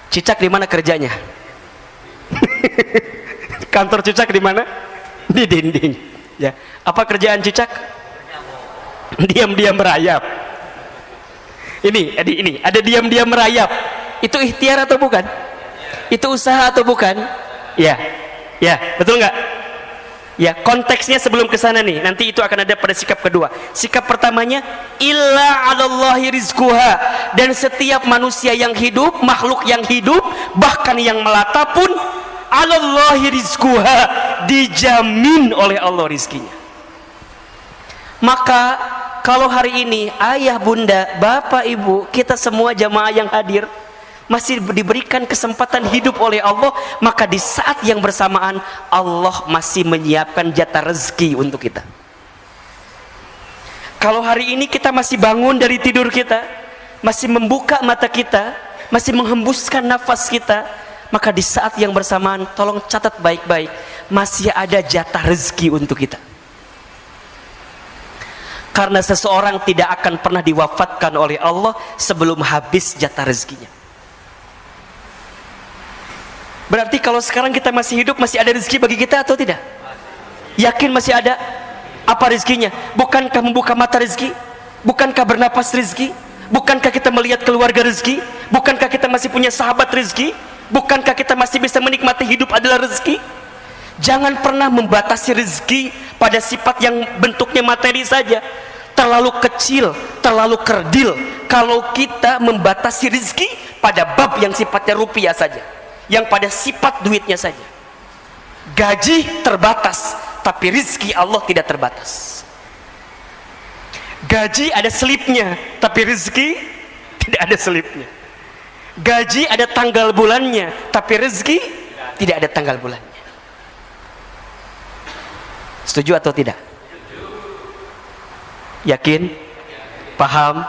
Cicak di mana kerjanya? Kantor Cucak di mana? Di dinding. Ya. Apa kerjaan Cucak? Diam-diam merayap. Ini ada diam-diam merayap. Itu ikhtiar atau bukan? Itu usaha atau bukan? Ya. Ya, betul nggak? Ya, konteksnya sebelum ke sana nih. Nanti itu akan ada pada sikap kedua. Sikap pertamanya illa 'alallahi rizquha, dan setiap manusia yang hidup, makhluk yang hidup, bahkan yang melata pun 'alallahi rizquha, dijamin oleh Allah rizkinya. Maka kalau hari ini ayah, bunda, bapak, ibu, kita semua jamaah yang hadir masih diberikan kesempatan hidup oleh Allah, maka di saat yang bersamaan Allah masih menyiapkan jatah rezeki untuk kita. Kalau hari ini kita masih bangun dari tidur kita, masih membuka mata kita, masih menghembuskan nafas kita, maka di saat yang bersamaan tolong catat baik-baik, masih ada jatah rezeki untuk kita. Karena seseorang tidak akan pernah diwafatkan oleh Allah sebelum habis jatah rezekinya. Berarti kalau sekarang kita masih hidup, masih ada rezeki bagi kita atau tidak? Yakin masih ada? Apa rezekinya? Bukankah membuka mata rezeki? Bukankah bernapas rezeki? Bukankah kita melihat keluarga rezeki? Bukankah kita masih punya sahabat rezeki? Bukankah kita masih bisa menikmati hidup adalah rezeki? Jangan pernah membatasi rezeki pada sifat yang bentuknya materi saja. Terlalu kecil, terlalu kerdil kalau kita membatasi rezeki pada bab yang sifatnya rupiah saja, yang pada sifat duitnya saja. Gaji terbatas, tapi rezeki Allah tidak terbatas. Gaji ada selipnya, tapi rezeki tidak ada selipnya. Gaji ada tanggal bulannya, tapi rezeki tidak ada tanggal bulannya. Setuju atau tidak? Yakin? Paham?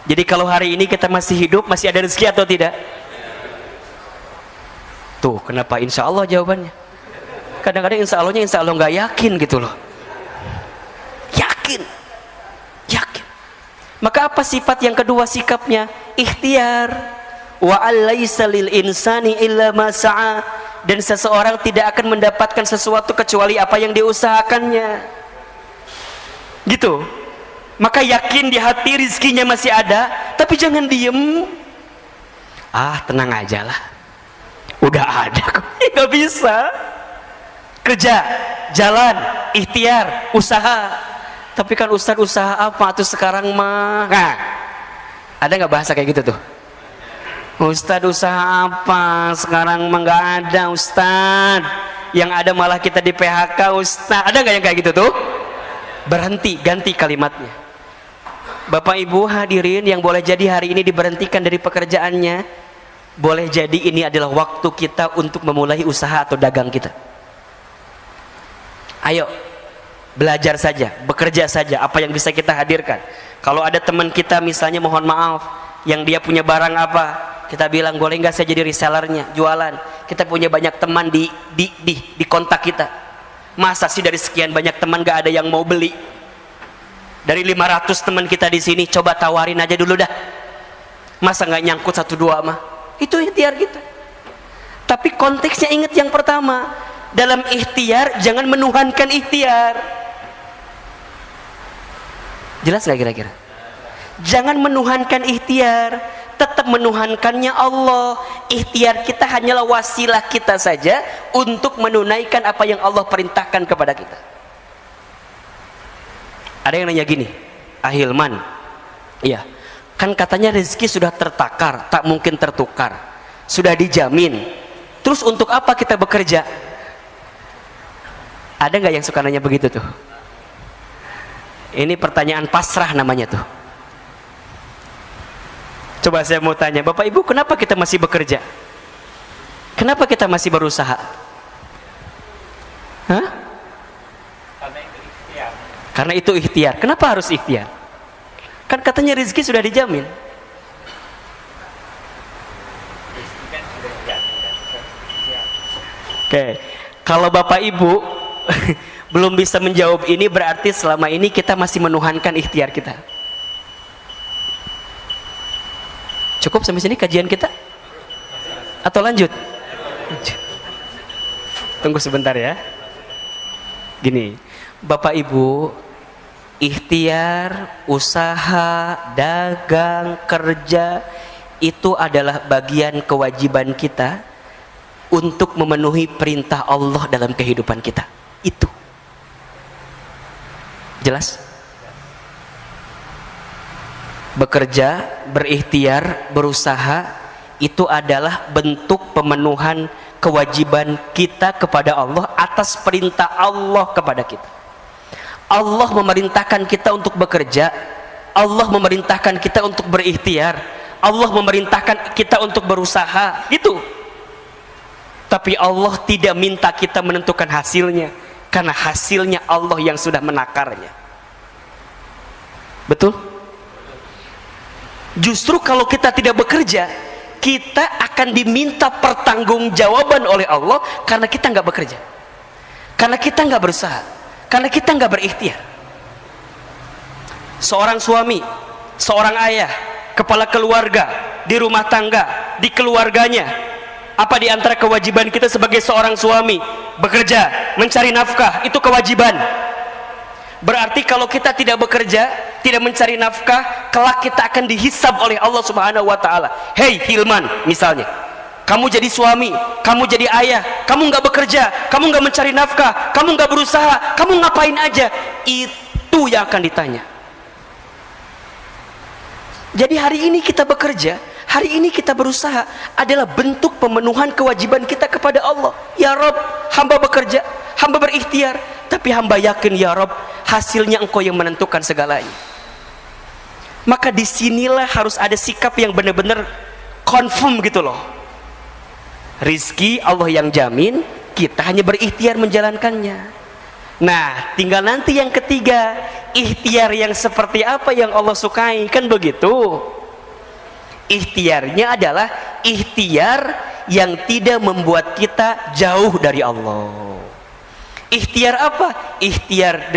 Jadi kalau hari ini kita masih hidup, masih ada rezeki atau tidak? Tuh, kenapa insya Allah jawabannya? Kadang-kadang insya Allah nggak yakin gitu loh. Yakin. Maka apa sifat yang kedua sikapnya? Ikhtiar. Wa alaysa lil insani illa ma sa'a, dan seseorang tidak akan mendapatkan sesuatu kecuali apa yang diusahakannya. Gitu. Maka yakin di hati rizkinya masih ada, tapi jangan diem. Ah, tenang aja lah. Udah ada kok. Gak bisa. Kerja, jalan, ikhtiar, usaha. Tapi kan Ustadz usaha apa tuh sekarang mah? Nah, ada nggak bahasa kayak gitu tuh? Ustadz usaha apa sekarang mah? Nggak ada Ustadz. Yang ada malah kita di PHK Ustadz. Ada nggak yang kayak gitu tuh? Berhenti, ganti kalimatnya. Bapak Ibu hadirin yang boleh jadi hari ini diberhentikan dari pekerjaannya, boleh jadi ini adalah waktu kita untuk memulai usaha atau dagang kita. Ayo belajar saja, bekerja saja apa yang bisa kita hadirkan. Kalau ada teman kita misalnya mohon maaf yang dia punya barang apa, kita bilang boleh nggak saya jadi resellernya, jualan. Kita punya banyak teman di kontak kita. Masa sih dari sekian banyak teman nggak ada yang mau beli? Dari 500 teman kita di sini, coba tawarin aja dulu dah. Masa nggak nyangkut 1-2 mah? Itu ikhtiar kita. Tapi konteksnya ingat yang pertama, dalam ikhtiar jangan menuhankan ikhtiar. Jelas nggak kira-kira? Jangan menuhankan ikhtiar, tetap menuhankannya Allah. Ikhtiar kita hanyalah wasilah kita saja untuk menunaikan apa yang Allah perintahkan kepada kita. Ada yang nanya gini, Ahilman, iya, kan katanya rezeki sudah tertakar, tak mungkin tertukar, sudah dijamin. Terus untuk apa kita bekerja? Ada nggak yang suka nanya begitu tuh? Ini pertanyaan pasrah namanya tuh. Coba saya mau tanya, Bapak Ibu, kenapa kita masih bekerja? Kenapa kita masih berusaha? Hah? Karena itu ikhtiar. Kenapa harus ikhtiar? Kan katanya rezeki sudah dijamin. Oke, kalau Bapak Ibu belum bisa menjawab ini, berarti selama ini kita masih menuhankan ikhtiar kita. Cukup sampai sini kajian kita? Atau lanjut? Tunggu sebentar ya. Gini, Bapak Ibu, ikhtiar, usaha, dagang, kerja itu adalah bagian kewajiban kita untuk memenuhi perintah Allah dalam kehidupan kita. Itu jelas? Bekerja, berikhtiar, berusaha itu adalah bentuk pemenuhan kewajiban kita kepada Allah atas perintah Allah kepada kita. Allah memerintahkan kita untuk bekerja, Allah memerintahkan kita untuk berikhtiar, Allah memerintahkan kita untuk berusaha, gitu. Tapi Allah tidak minta kita menentukan hasilnya, karena hasilnya Allah yang sudah menakarnya. Betul? Justru kalau kita tidak bekerja, kita akan diminta pertanggungjawaban oleh Allah karena kita nggak bekerja, karena kita nggak berusaha, karena kita nggak berikhtiar. Seorang suami, seorang ayah, kepala keluarga, di rumah tangga, di keluarganya, apa di antara kewajiban kita sebagai seorang suami? Bekerja, mencari nafkah, itu kewajiban. Berarti kalau kita tidak bekerja, tidak mencari nafkah, kelak kita akan dihisab oleh Allah Subhanahu wa taala. Hei Hilman, misalnya, kamu jadi suami, kamu jadi ayah, kamu nggak bekerja, kamu nggak mencari nafkah, kamu nggak berusaha, kamu ngapain aja? Itu yang akan ditanya. Jadi hari ini kita bekerja, hari ini kita berusaha adalah bentuk pemenuhan kewajiban kita kepada Allah. Ya Rob, hamba bekerja, hamba berikhtiar, tapi hamba yakin ya Rob, hasilnya Engkau yang menentukan segalanya. Maka disinilah harus ada sikap yang benar-benar confirm gitu loh. Rizki Allah yang jamin, kita hanya berikhtiar menjalankannya. Nah, tinggal nanti yang ketiga, ikhtiar yang seperti apa yang Allah sukai, kan begitu. Ikhtiarnya adalah ikhtiar yang tidak membuat kita jauh dari Allah. Ikhtiar apa? Ikhtiar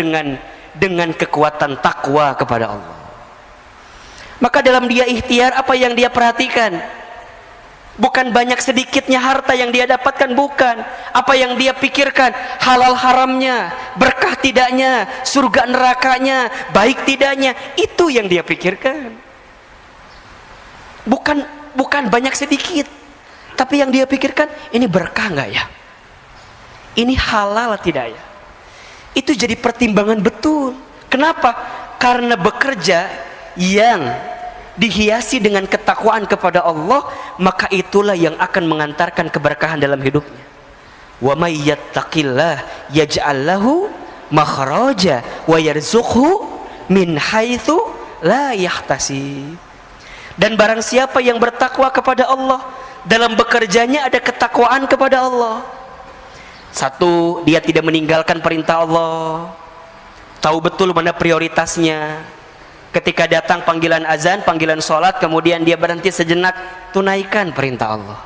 dengan kekuatan takwa kepada Allah. Maka dalam dia ikhtiar, apa yang dia perhatikan? Bukan banyak sedikitnya harta yang dia dapatkan, bukan. Apa yang dia pikirkan? Halal haramnya, berkah tidaknya, surga nerakanya, baik tidaknya, itu yang dia pikirkan. Bukan banyak sedikit, tapi yang dia pikirkan, ini berkah nggak ya? Ini halal tidak ya? Itu jadi pertimbangan betul. Kenapa? Karena bekerja yang dihiasi dengan ketakwaan kepada Allah, maka itulah yang akan mengantarkan keberkahan dalam hidupnya. Wa may yattaqillah yaj'al lahu makhraja wa yarzuqhu min haitsu la yahtasib. Dan barang siapa yang bertakwa kepada Allah, dalam bekerjanya ada ketakwaan kepada Allah. Satu, dia tidak meninggalkan perintah Allah, tahu betul mana prioritasnya. Ketika datang panggilan azan, panggilan sholat, kemudian dia berhenti sejenak, tunaikan perintah Allah.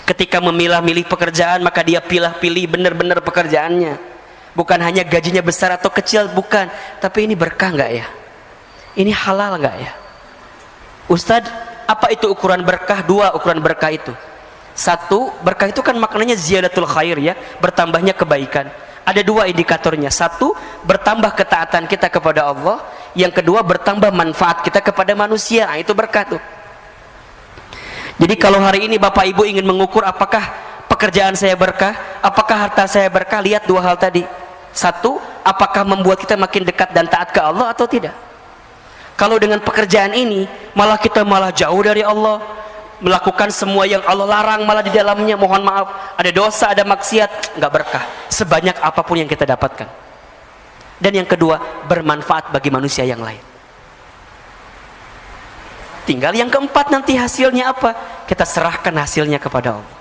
Ketika memilah-milih pekerjaan, maka dia pilih-pilih benar-benar pekerjaannya. Bukan hanya gajinya besar atau kecil, bukan, tapi ini berkah nggak ya? Ini halal nggak ya? Ustadz, apa itu ukuran berkah? Dua ukuran berkah itu. Satu, berkah itu kan maknanya ziyadatul khair ya, bertambahnya kebaikan. Ada dua indikatornya. Satu, bertambah ketaatan kita kepada Allah. Yang kedua, bertambah manfaat kita kepada manusia. Nah, itu berkah tuh. Jadi kalau hari ini Bapak Ibu ingin mengukur apakah pekerjaan saya berkah, apakah harta saya berkah, lihat dua hal tadi. Satu, apakah membuat kita makin dekat dan taat ke Allah atau tidak. Kalau dengan pekerjaan ini malah kita malah jauh dari Allah, melakukan semua yang Allah larang, malah di dalamnya mohon maaf ada dosa, ada maksiat, nggak berkah sebanyak apapun yang kita dapatkan. Dan yang kedua, bermanfaat bagi manusia yang lain. Tinggal yang keempat, nanti hasilnya apa? Kita serahkan hasilnya kepada Allah.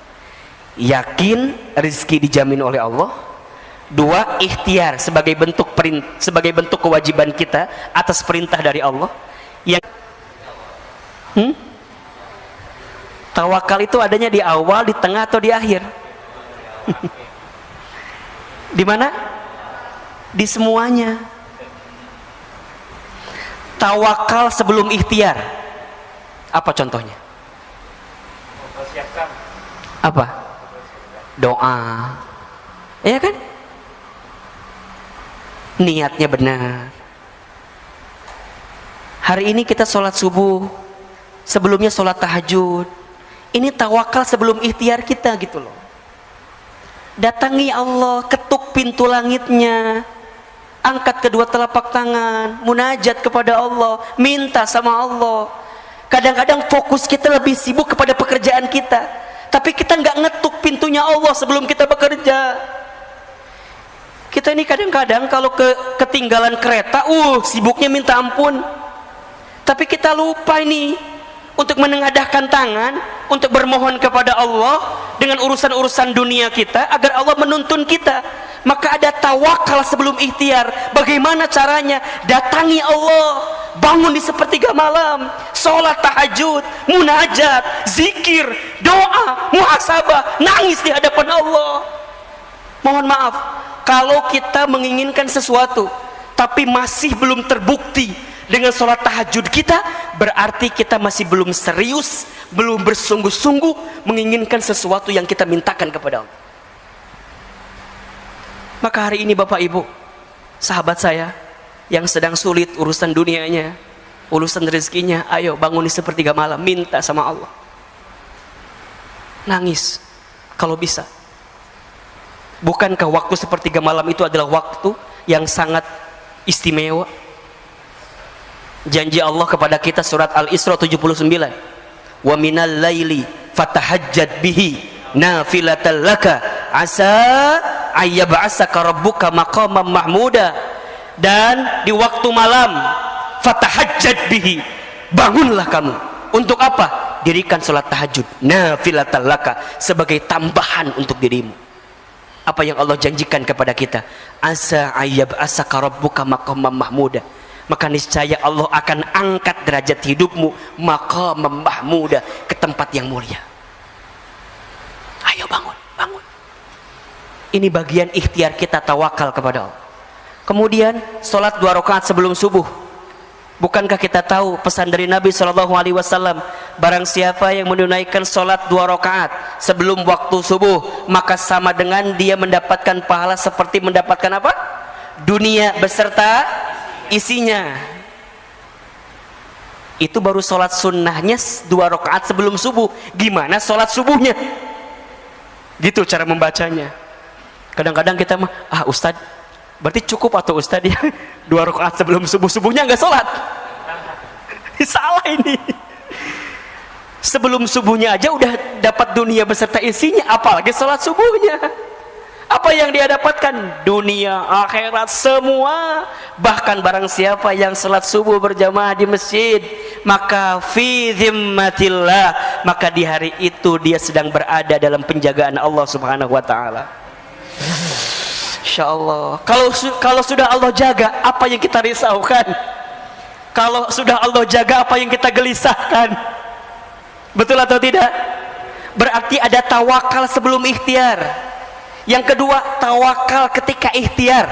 Yakin rezeki dijamin oleh Allah. Dua, ikhtiar sebagai bentuk kewajiban kita atas perintah dari Allah. Yang tawakal itu adanya di awal, di tengah, atau di akhir? Di mana? Di semuanya. Tawakal sebelum ikhtiar. Apa contohnya? Apa? doa, ya kan? Niatnya benar. Hari ini kita sholat subuh, sebelumnya sholat tahajud. Ini tawakal sebelum ikhtiar kita gitu loh. Datangi Allah, ketuk pintu langitnya, angkat kedua telapak tangan, munajat kepada Allah, minta sama Allah. Kadang-kadang fokus kita lebih sibuk kepada pekerjaan kita, tapi kita nggak ngetuk pintunya Allah sebelum kita bekerja. Kita ini kadang-kadang kalau ketinggalan kereta, sibuknya minta ampun. Tapi kita lupa ini untuk menengadahkan tangan, untuk bermohon kepada Allah dengan urusan-urusan dunia kita agar Allah menuntun kita. Maka ada tawakal sebelum ikhtiar. Bagaimana caranya? Datangi Allah, bangun di sepertiga malam, sholat tahajud, munajat, zikir, doa, muhasabah, nangis di hadapan Allah. Mohon maaf, kalau kita menginginkan sesuatu tapi masih belum terbukti dengan sholat tahajud kita, berarti kita masih belum serius, belum bersungguh-sungguh menginginkan sesuatu yang kita mintakan kepada Allah. Maka hari ini Bapak Ibu, sahabat saya yang sedang sulit urusan dunianya, urusan rezekinya, ayo bangun di sepertiga malam, minta sama Allah. Nangis kalau bisa. Bukankah waktu sepertiga malam itu adalah waktu yang sangat istimewa? Janji Allah kepada kita surat Al-Isra 79. Wa minal laili fatahajjad bihi nafilatan laka asa ayyab'asaka rabbuka maqaman mahmuda. Dan di waktu malam fatahajjad bihi, bangunlah kamu. Untuk apa? Dirikan salat tahajud nafilatan laka, sebagai tambahan untuk dirimu. Apa yang Allah janjikan kepada kita? Asa ayyab'asaka rabbuka maqaman mahmuda. Maka niscaya Allah akan angkat derajat hidupmu maqaman mahmuda, ke tempat yang mulia. Ayo bangun, bangun. Ini bagian ikhtiar kita tawakal kepada Allah. Kemudian sholat 2 rakaat sebelum subuh. Bukankah kita tahu pesan dari Nabi SAW, barang siapa yang menunaikan sholat 2 rakaat sebelum waktu subuh, maka sama dengan dia mendapatkan pahala seperti mendapatkan apa? Dunia beserta isinya. Itu baru sholat sunnahnya 2 rakaat sebelum subuh. Gimana sholat subuhnya? Gitu cara membacanya. Kadang-kadang kita mah, Ustadz, berarti cukup atau Ustadz ya 2 rakaat sebelum subuh, subuhnya nggak sholat. Salah ini. Sebelum subuhnya aja udah dapat dunia beserta isinya, apalagi sholat subuhnya. Apa yang dia dapatkan? Dunia, akhirat, semua. Bahkan barang siapa yang salat subuh berjamaah di masjid, maka fi zimmatillah, maka di hari itu dia sedang berada dalam penjagaan Allah Subhanahu wa taala. Insyaallah. Kalau sudah Allah jaga, apa yang kita risaukan? Kalau sudah Allah jaga, apa yang kita gelisahkan? Betul atau tidak? Berarti ada tawakal sebelum ikhtiar. Yang kedua, tawakal ketika ikhtiar.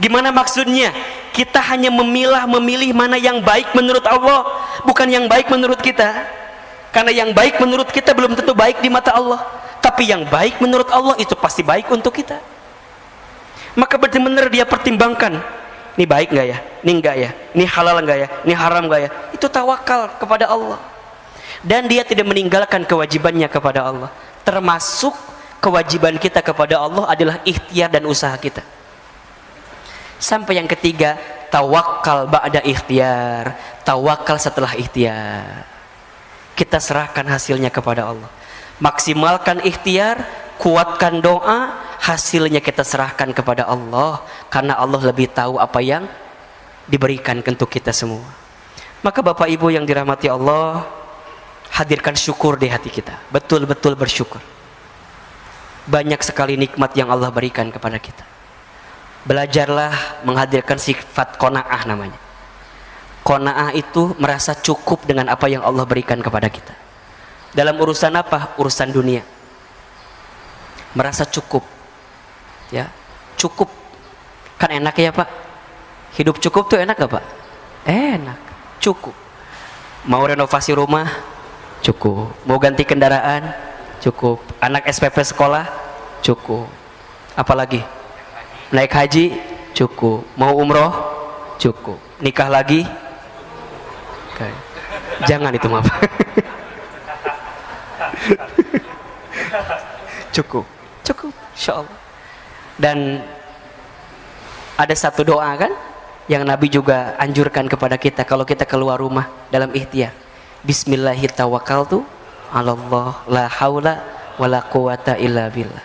Gimana maksudnya? Kita hanya memilih mana yang baik menurut Allah, bukan yang baik menurut kita. Karena yang baik menurut kita belum tentu baik di mata Allah, tapi yang baik menurut Allah itu pasti baik untuk kita. Maka benar-benar dia pertimbangkan, ini baik nggak ya, ini enggak ya, ini halal nggak ya, ini haram nggak ya. Itu tawakal kepada Allah. Dan dia tidak meninggalkan kewajibannya kepada Allah. Termasuk kewajiban kita kepada Allah adalah ikhtiar dan usaha kita. Sampai yang ketiga, tawakal ba'da ikhtiar. Tawakal setelah ikhtiar. Kita serahkan hasilnya kepada Allah. Maksimalkan ikhtiar, kuatkan doa, hasilnya kita serahkan kepada Allah, karena Allah lebih tahu apa yang diberikan untuk kita semua. Maka Bapak Ibu yang dirahmati Allah, hadirkan syukur di hati kita. Betul-betul bersyukur. Banyak sekali nikmat yang Allah berikan kepada kita. Belajarlah menghadirkan sifat qanaah namanya. Qanaah itu merasa cukup dengan apa yang Allah berikan kepada kita. Dalam urusan apa? Urusan dunia. Merasa cukup. Ya, cukup. Kan enak ya Pak? Hidup cukup tuh enak gak Pak? Enak, cukup. Mau renovasi rumah? Cukup. Mau ganti kendaraan? Cukup. Anak SPP sekolah? Cukup. Apalagi? Naik haji? Cukup. Mau umroh? Cukup. Nikah lagi? Okay. Jangan itu maaf. Cukup. Cukup. Insyaallah. Dan ada satu doa kan yang Nabi juga anjurkan kepada kita kalau kita keluar rumah dalam ikhtiar. Bismillahirrahmanirrahim. Allah la haula wala quwata illa billah.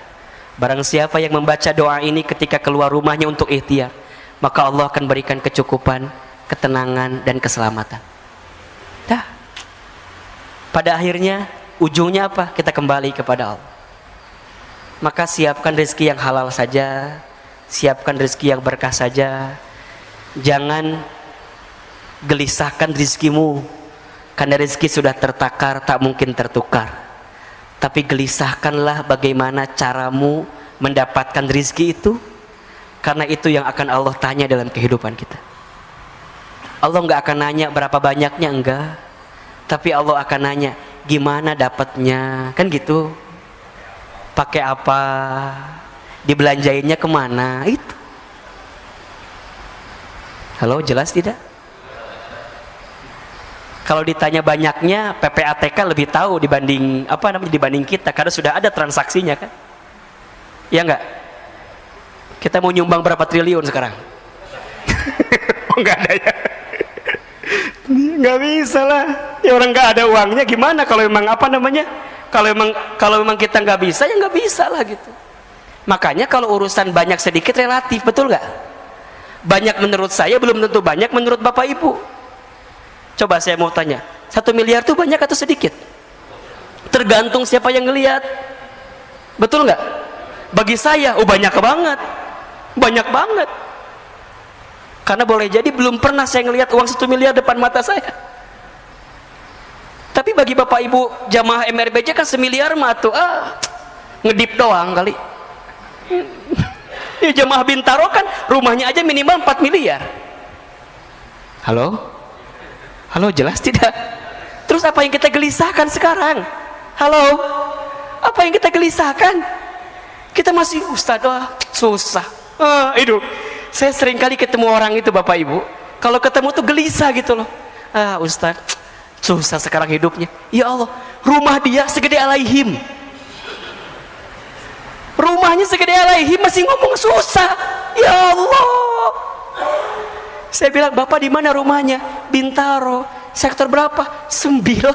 Barang siapa yang membaca doa ini ketika keluar rumahnya untuk ikhtiar, maka Allah akan berikan kecukupan, ketenangan dan keselamatan. Dah. Pada akhirnya ujungnya apa? Kita kembali kepada Allah. Maka siapkan rezeki yang halal saja, siapkan rezeki yang berkah saja. Jangan gelisahkan rezekimu, karena rezeki sudah tertakar, tak mungkin tertukar. Tapi gelisahkanlah bagaimana caramu mendapatkan rezeki itu, karena itu yang akan Allah tanya dalam kehidupan kita. Allah nggak akan nanya berapa banyaknya, enggak. Tapi Allah akan nanya gimana dapatnya, kan gitu. Pakai apa, dibelanjainnya kemana, itu. Halo, jelas tidak? Kalau ditanya banyaknya, PPATK lebih tahu dibanding dibanding kita, karena sudah ada transaksinya kan? Ya enggak? Kita mau nyumbang berapa triliun sekarang? Oh, enggak ada ya? Enggak bisa lah. Ya orang enggak ada uangnya gimana kalau memang kalau memang kita enggak bisa, ya enggak bisa lah gitu. Makanya kalau urusan banyak sedikit relatif, betul enggak? Banyak menurut saya belum tentu banyak menurut Bapak Ibu. Coba saya mau tanya, 1 miliar itu banyak atau sedikit? Tergantung siapa yang ngelihat. Betul nggak? Bagi saya, banyak banget. Banyak banget. Karena boleh jadi belum pernah saya ngelihat uang 1 miliar depan mata saya. Tapi bagi Bapak Ibu jamaah MRBJ kan 1 miliar mah tuh, ngedip doang kali. Ya, jamaah Bintaro kan rumahnya aja minimal 4 miliar. Halo? Halo, jelas tidak? Terus apa yang kita gelisahkan sekarang? Halo? Apa yang kita gelisahkan? Kita masih Ustadz, susah. Itu. Saya sering kali ketemu orang itu Bapak Ibu. Kalau ketemu tuh gelisah gitu loh. Ustadz, susah sekarang hidupnya. Ya Allah, rumah dia segede Alaihim. Rumahnya segede Alaihim masih ngomong susah. Ya Allah. Saya bilang, Bapak di mana rumahnya? Bintaro. Sektor berapa? 9.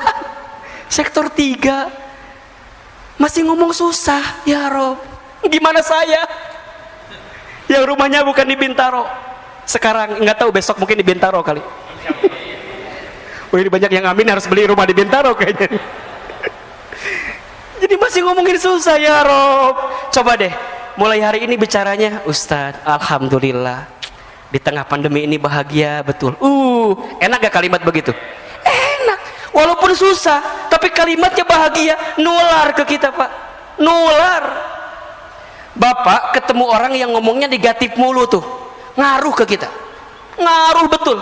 Sektor 3. Masih ngomong susah. Ya Rob, gimana saya? Yang rumahnya bukan di Bintaro. Sekarang nggak tahu, besok mungkin di Bintaro kali. Ini banyak yang amin harus beli rumah di Bintaro kayaknya. Jadi masih ngomongin susah ya Rob. Coba deh, mulai hari ini bicaranya, Ustadz, alhamdulillah. Di tengah pandemi ini bahagia betul. Enak gak kalimat begitu? Enak. Walaupun susah, tapi kalimatnya bahagia. Nular ke kita, Pak. Nular. Bapak ketemu orang yang ngomongnya negatif mulu tuh, ngaruh ke kita. Ngaruh betul.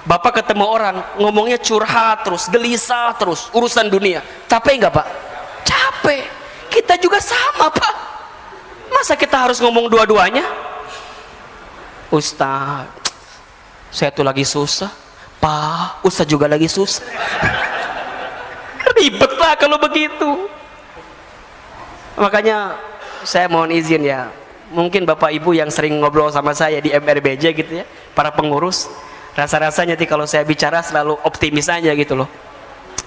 Bapak ketemu orang ngomongnya curhat terus, gelisah terus, urusan dunia. Capek nggak, Pak? Capek. Kita juga sama, Pak. Masa kita harus ngomong dua-duanya? Ustaz, saya tuh lagi susah. Pak, Ustaz juga lagi susah. Ribet lah kalau begitu. Makanya saya mohon izin ya, mungkin Bapak Ibu yang sering ngobrol sama saya di MRBJ gitu ya, para pengurus, rasa-rasanya nanti kalau saya bicara selalu optimis aja gitu loh.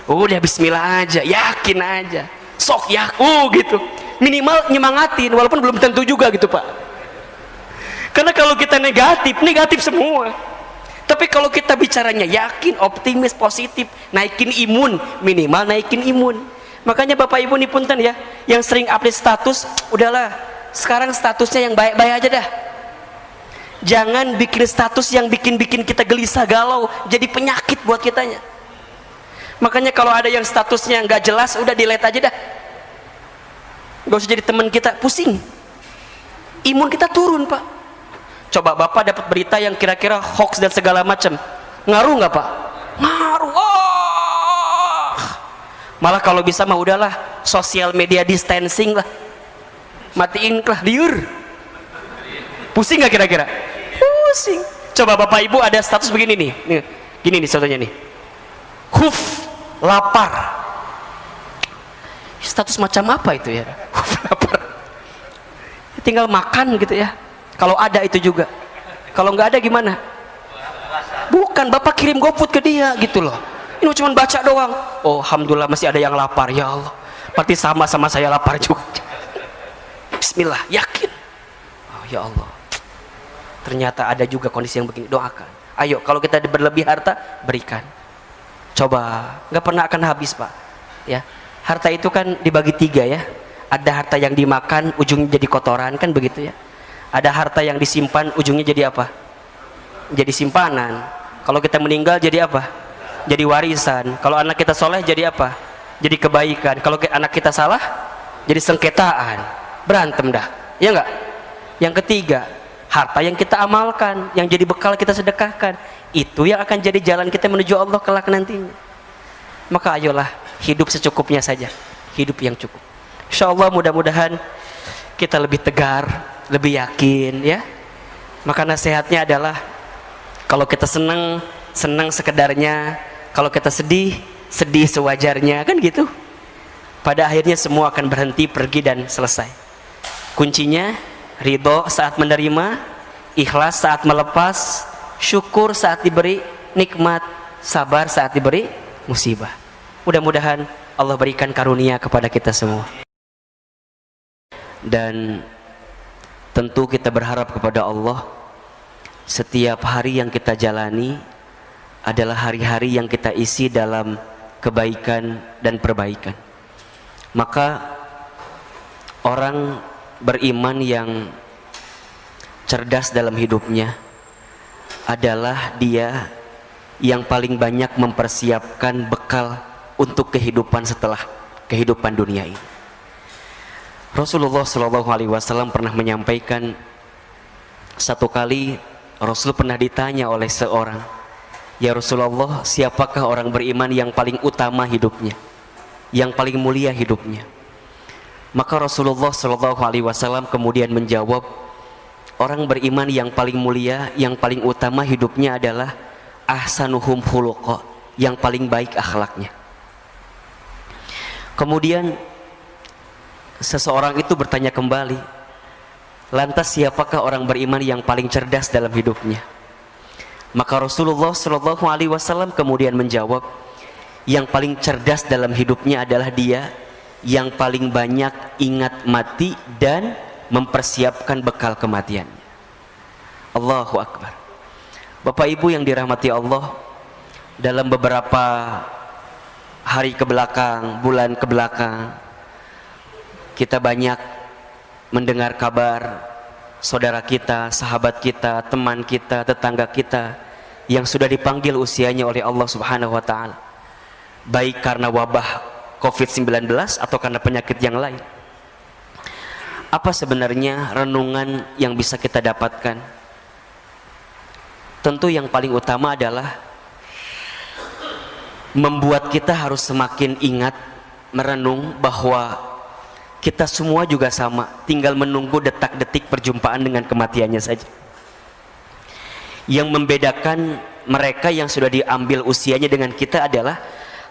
Udah bismillah aja, yakin aja, sok ya, gitu. Minimal nyemangatin, walaupun belum tentu juga gitu Pak. Karena kalau kita negatif semua. Tapi kalau kita bicaranya yakin, optimis, positif, naikin imun, minimal naikin imun. Makanya Bapak Ibu nih punten ya, yang sering update status, udahlah, sekarang statusnya yang baik-baik aja dah. Jangan bikin status yang bikin kita gelisah galau, jadi penyakit buat kitanya. Makanya kalau ada yang statusnya nggak jelas, udah delete aja dah. Gak usah jadi teman kita, pusing. Imun kita turun Pak. Coba Bapak dapat berita yang kira-kira hoax dan segala macam, ngaruh nggak Pak? Ngaruh. Malah kalau bisa mah udahlah sosial media distancing lah, matiin lah liur. Pusing nggak kira-kira? Pusing. Coba bapak ibu ada status begini nih, gini nih contohnya nih, lapar. Status macam apa itu ya? Lapar. Tinggal makan gitu ya. Kalau ada itu juga. Kalau nggak ada gimana? Bukan, bapak kirim GoFood ke dia gitu loh. Ini cuma baca doang. Oh, alhamdulillah masih ada yang lapar, ya Allah. Berarti sama-sama saya lapar juga. Bismillah, yakin. Oh ya Allah. Ternyata ada juga kondisi yang begini, doakan. Ayo, kalau kita berlebih harta, berikan. Coba, nggak pernah akan habis pak. Ya, harta itu kan dibagi 3 ya. Ada harta yang dimakan, ujungnya jadi kotoran, kan begitu ya. Ada harta yang disimpan, ujungnya jadi apa? Jadi simpanan. Kalau kita meninggal jadi apa? Jadi warisan. Kalau anak kita soleh jadi apa? Jadi kebaikan. Kalau anak kita salah, jadi sengketaan. Berantem dah, ya enggak? Yang ketiga, harta yang kita amalkan, yang jadi bekal kita sedekahkan, itu yang akan jadi jalan kita menuju Allah kelak nantinya. Maka ayolah hidup secukupnya saja, hidup yang cukup. Insya Allah mudah-mudahan kita lebih tegar, lebih yakin ya. Maka nasihatnya adalah kalau kita senang, senang sekedarnya. Kalau kita sedih, sedih sewajarnya, kan gitu. Pada akhirnya semua akan berhenti, pergi dan selesai. Kuncinya ridho saat menerima, ikhlas saat melepas, syukur saat diberi nikmat, sabar saat diberi musibah. Mudah-mudahan Allah berikan karunia kepada kita semua. Dan tentu kita berharap kepada Allah, setiap hari yang kita jalani adalah hari-hari yang kita isi dalam kebaikan dan perbaikan. Maka orang beriman yang cerdas dalam hidupnya adalah dia yang paling banyak mempersiapkan bekal untuk kehidupan setelah kehidupan dunia ini. Rasulullah SAW pernah menyampaikan, satu kali Rasul pernah ditanya oleh seorang, ya Rasulullah, siapakah orang beriman yang paling utama hidupnya, yang paling mulia hidupnya? Maka Rasulullah SAW kemudian menjawab, orang beriman yang paling mulia, yang paling utama hidupnya adalah ahsanuhum khuluqa, yang paling baik akhlaknya. Kemudian seseorang itu bertanya kembali, lantas siapakah orang beriman yang paling cerdas dalam hidupnya? Maka Rasulullah SAW kemudian menjawab, yang paling cerdas dalam hidupnya adalah dia yang paling banyak ingat mati dan mempersiapkan bekal kematiannya. Allahu Akbar. Bapak Ibu yang dirahmati Allah, dalam beberapa hari kebelakang, bulan kebelakang, kita banyak mendengar kabar saudara kita, sahabat kita, teman kita, tetangga kita yang sudah dipanggil usianya oleh Allah Subhanahu wa taala, baik karena wabah COVID-19 atau karena penyakit yang lain. Apa sebenarnya renungan yang bisa kita dapatkan? Tentu yang paling utama adalah membuat kita harus semakin ingat, merenung bahwa kita semua juga sama, tinggal menunggu detak-detik perjumpaan dengan kematiannya saja. Yang membedakan mereka yang sudah diambil usianya dengan kita adalah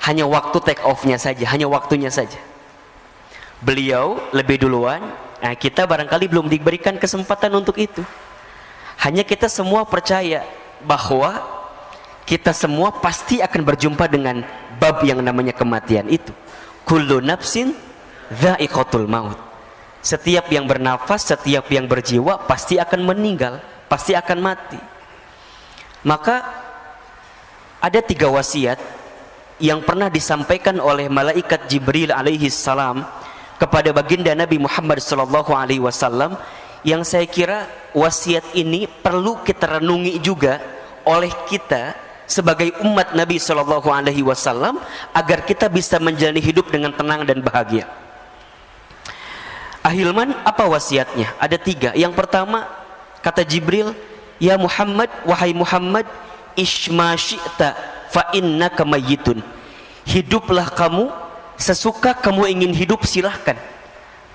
hanya waktu take off-nya saja, hanya waktunya saja. Beliau lebih duluan, nah kita barangkali belum diberikan kesempatan untuk itu. Hanya kita semua percaya bahwa kita semua pasti akan berjumpa dengan bab yang namanya kematian itu. Kullu nafsin dha'iqatul maut. Setiap yang bernafas, setiap yang berjiwa pasti akan meninggal, pasti akan mati. Maka ada 3 wasiat yang pernah disampaikan oleh malaikat Jibril alaihi salam kepada baginda Nabi Muhammad sallallahu alaihi wasallam, yang saya kira wasiat ini perlu kita renungi juga oleh kita sebagai umat Nabi sallallahu alaihi wasallam agar kita bisa menjalani hidup dengan tenang dan bahagia. Ahilman, apa wasiatnya? Ada 3. Yang pertama, kata Jibril, ya Muhammad, wahai Muhammad, ishma syi'ta fa innaka mayyitun. Hiduplah kamu sesuka kamu ingin hidup silahkan,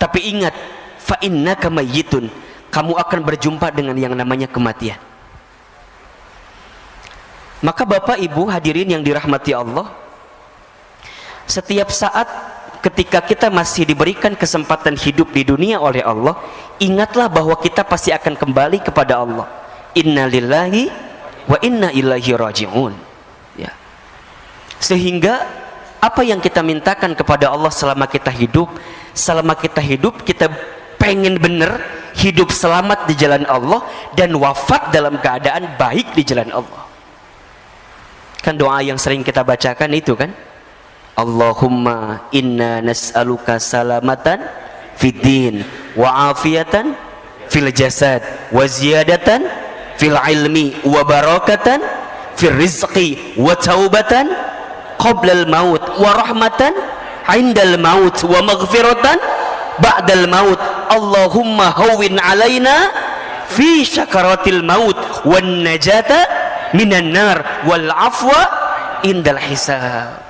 tapi ingat, fa innaka mayyitun, kamu akan berjumpa dengan yang namanya kematian. Maka Bapak Ibu hadirin yang dirahmati Allah, setiap saat ketika kita masih diberikan kesempatan hidup di dunia oleh Allah, ingatlah bahwa kita pasti akan kembali kepada Allah. Inna lillahi wa inna ilaihi raji'un. Ya. Sehingga apa yang kita mintakan kepada Allah selama kita hidup, kita pengen benar hidup selamat di jalan Allah dan wafat dalam keadaan baik di jalan Allah. Kan doa yang sering kita bacakan itu kan, Allahumma inna nas'aluka salamatan fid din wa afiyatan fil jasad wa ziyadatan fil ilmi wa barakatan fil rizqi wa taubatan qabla al maut wa rahmatan indal maut wa maghfiratan ba'dal maut. Allahumma hawwin alaina fi syakaratil maut wan najata minan nar wal afwa indal hisab.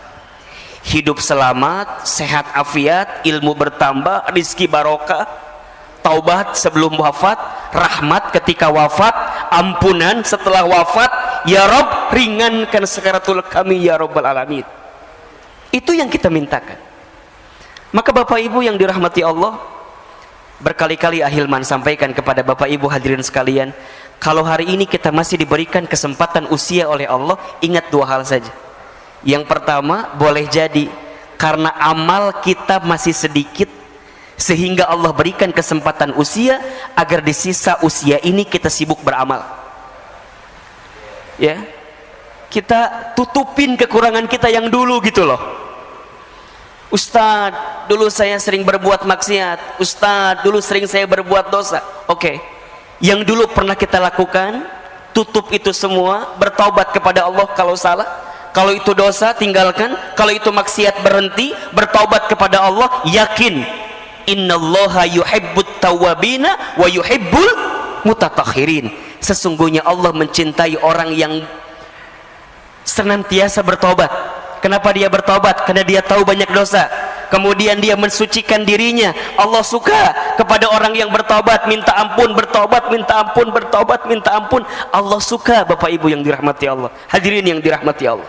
Hidup selamat, sehat afiat, ilmu bertambah, rizki barokah, taubat sebelum wafat, rahmat ketika wafat, ampunan setelah wafat. Ya Rabb, ringankan sakaratul kami ya Rabbal alamin. Itu yang kita mintakan. Maka Bapak Ibu yang dirahmati Allah, berkali-kali Ahilman sampaikan kepada Bapak Ibu hadirin sekalian, kalau hari ini kita masih diberikan kesempatan usia oleh Allah, ingat dua hal saja. Yang pertama, boleh jadi karena amal kita masih sedikit, sehingga Allah berikan kesempatan usia agar di sisa usia ini kita sibuk beramal. Ya, kita tutupin kekurangan kita yang dulu gitu loh. Ustadz, dulu saya sering berbuat maksiat. Ustadz, dulu sering saya berbuat dosa. Oke, yang dulu pernah kita lakukan, tutup itu semua, bertaubat kepada Allah kalau salah. Kalau itu dosa, tinggalkan. Kalau itu maksiat, berhenti, bertaubat kepada Allah. Yakin, innallaha yuhibbut tawwabina wa yuhibbul mutatahhirin. Sesungguhnya Allah mencintai orang yang senantiasa bertobat. Kenapa dia bertobat? Karena dia tahu banyak dosa, kemudian dia mensucikan dirinya. Allah suka kepada orang yang bertobat, minta ampun, bertobat, minta ampun, bertobat, minta ampun. Allah suka, Bapak Ibu yang dirahmati Allah, hadirin yang dirahmati Allah.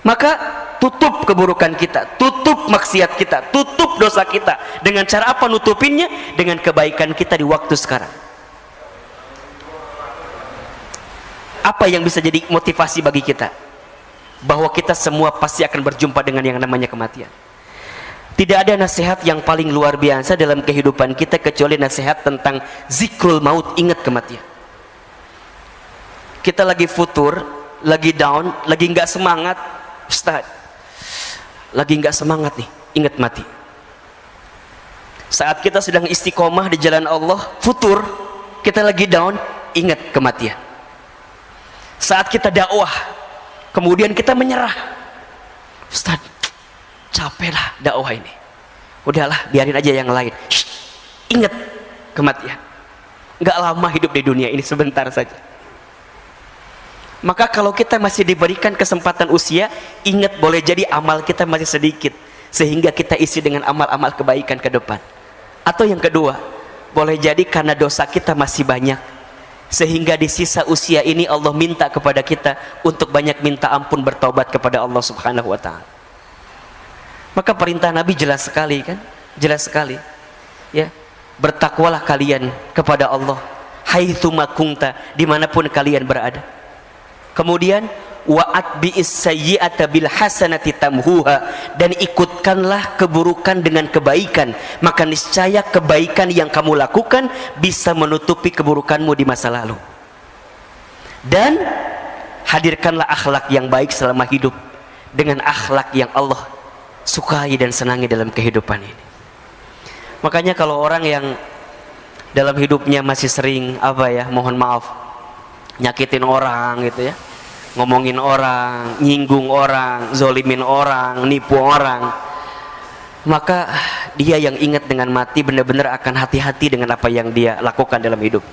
Maka tutup keburukan kita, tutup maksiat kita, tutup dosa kita. Dengan cara apa nutupinnya? Dengan kebaikan kita di waktu sekarang. Apa yang bisa jadi motivasi bagi kita? Bahwa kita semua pasti akan berjumpa dengan yang namanya kematian. Tidak ada nasihat yang paling luar biasa dalam kehidupan kita kecuali nasihat tentang zikrul maut, ingat kematian. Kita lagi futur, lagi down, lagi nggak semangat. Ustaz, lagi nggak semangat nih, ingat mati. Saat kita sedang istiqomah di jalan Allah, futur, kita lagi down, ingat kematian. Saat kita dakwah, kemudian kita menyerah, Ustaz, capek lah dakwah ini, udahlah biarin aja yang lain. Shh, ingat kematian. Nggak lama hidup di dunia ini, sebentar saja. Maka kalau kita masih diberikan kesempatan usia, ingat boleh jadi amal kita masih sedikit, sehingga kita isi dengan amal-amal kebaikan ke depan. Atau yang kedua, boleh jadi karena dosa kita masih banyak, sehingga di sisa usia ini Allah minta kepada kita untuk banyak minta ampun, bertobat kepada Allah Subhanahu wa ta'ala. Maka perintah Nabi jelas sekali kan? Jelas sekali. Ya, bertakwalah kalian kepada Allah haitsuma kunta, dimanapun kalian berada. Kemudian wa'at bi'is sayyi'ata bil hasanati tamhuha, dan ikutkanlah keburukan dengan kebaikan, maka niscaya kebaikan yang kamu lakukan bisa menutupi keburukanmu di masa lalu. Dan hadirkanlah akhlak yang baik selama hidup dengan akhlak yang Allah sukai dan senangi dalam kehidupan ini. Makanya kalau orang yang dalam hidupnya masih sering mohon maaf, nyakitin orang gitu ya, ngomongin orang, nyinggung orang, zolimin orang, nipu orang, maka dia yang ingat dengan mati benar-benar akan hati-hati dengan apa yang dia lakukan dalam hidup.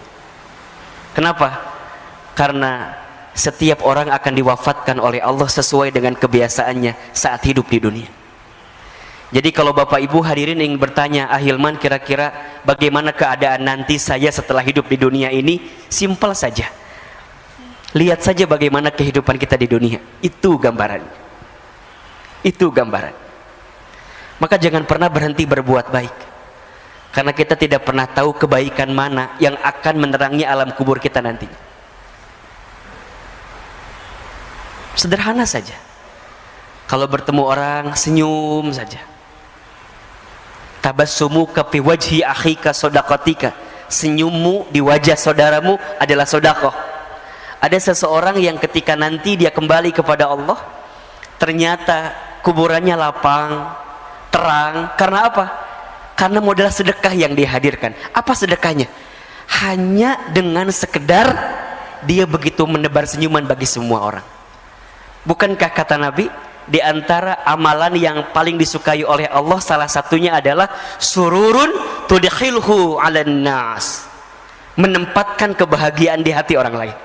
Kenapa? Karena setiap orang akan diwafatkan oleh Allah sesuai dengan kebiasaannya saat hidup di dunia. Jadi kalau Bapak Ibu hadirin ingin bertanya, Hilman kira-kira bagaimana keadaan nanti saya setelah hidup di dunia ini, simpel saja. Lihat saja bagaimana kehidupan kita di dunia. Itu gambaran. Itu gambaran. Maka jangan pernah berhenti berbuat baik. Karena kita tidak pernah tahu kebaikan mana yang akan menerangi alam kubur kita nanti. Sederhana saja. Kalau bertemu orang, senyum saja. Tabassumuka fi wajhi akhika shadaqatika. Senyummu di wajah saudaramu adalah sedekah. Ada seseorang yang ketika nanti dia kembali kepada Allah, ternyata kuburannya lapang, terang. Karena apa? Karena modal sedekah yang dihadirkan. Apa sedekahnya? Hanya dengan sekedar dia begitu menebar senyuman bagi semua orang. Bukankah kata Nabi, di antara amalan yang paling disukai oleh Allah salah satunya adalah sururun tudkhilhu 'alan nas, menempatkan kebahagiaan di hati orang lain.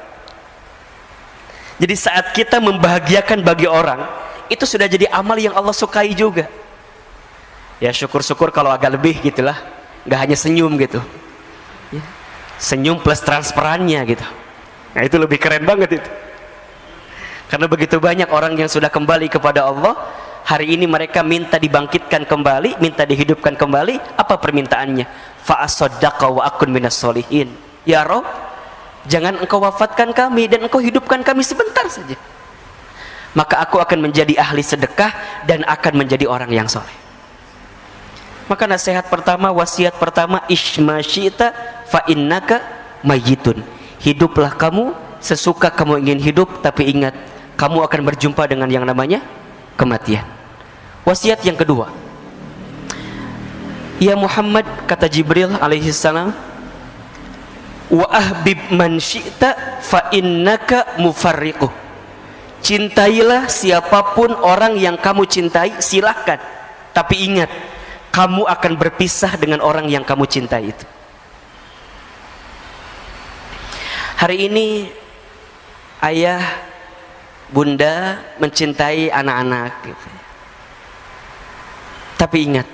Jadi saat kita membahagiakan bagi orang, itu sudah jadi amal yang Allah sukai juga. Ya syukur-syukur kalau agak lebih gitulah, nggak hanya senyum gitu ya. Senyum plus transparannya gitu. Nah itu lebih keren banget itu. Karena begitu banyak orang yang sudah kembali kepada Allah, hari ini mereka minta dibangkitkan kembali, minta dihidupkan kembali. Apa permintaannya? Fa'asaddaqa wa akun minas solihin. Ya Rabb, jangan engkau wafatkan kami dan engkau hidupkan kami sebentar saja, maka aku akan menjadi ahli sedekah dan akan menjadi orang yang soleh. Maka nasihat pertama, wasiat pertama, ishma syi'ta fa innaka mayyitun. Hiduplah kamu sesuka kamu ingin hidup, tapi ingat, kamu akan berjumpa dengan yang namanya kematian. Wasiat yang kedua, ya Muhammad, kata Jibril alaihi salam, wa ahbib man syi'ta fa innaka mufarriquh. Cintailah siapapun orang yang kamu cintai, silahkan, tapi ingat, kamu akan berpisah dengan orang yang kamu cintai itu. Hari ini ayah, bunda mencintai anak-anak gitu. Tapi ingat,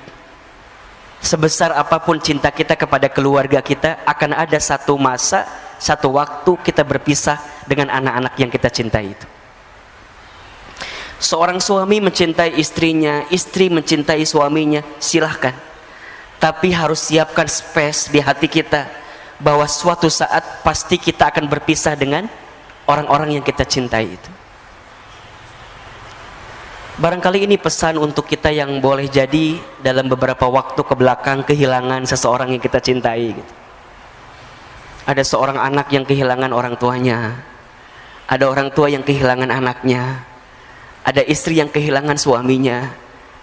sebesar apapun cinta kita kepada keluarga kita, akan ada satu masa, satu waktu kita berpisah dengan anak-anak yang kita cintai itu. Seorang suami mencintai istrinya, istri mencintai suaminya, silahkan. Tapi harus siapkan space di hati kita, bahwa suatu saat pasti kita akan berpisah dengan orang-orang yang kita cintai itu. Barangkali ini pesan untuk kita yang boleh jadi dalam beberapa waktu ke belakang kehilangan seseorang yang kita cintai gitu. Ada seorang anak yang kehilangan orang tuanya, ada orang tua yang kehilangan anaknya, ada istri yang kehilangan suaminya,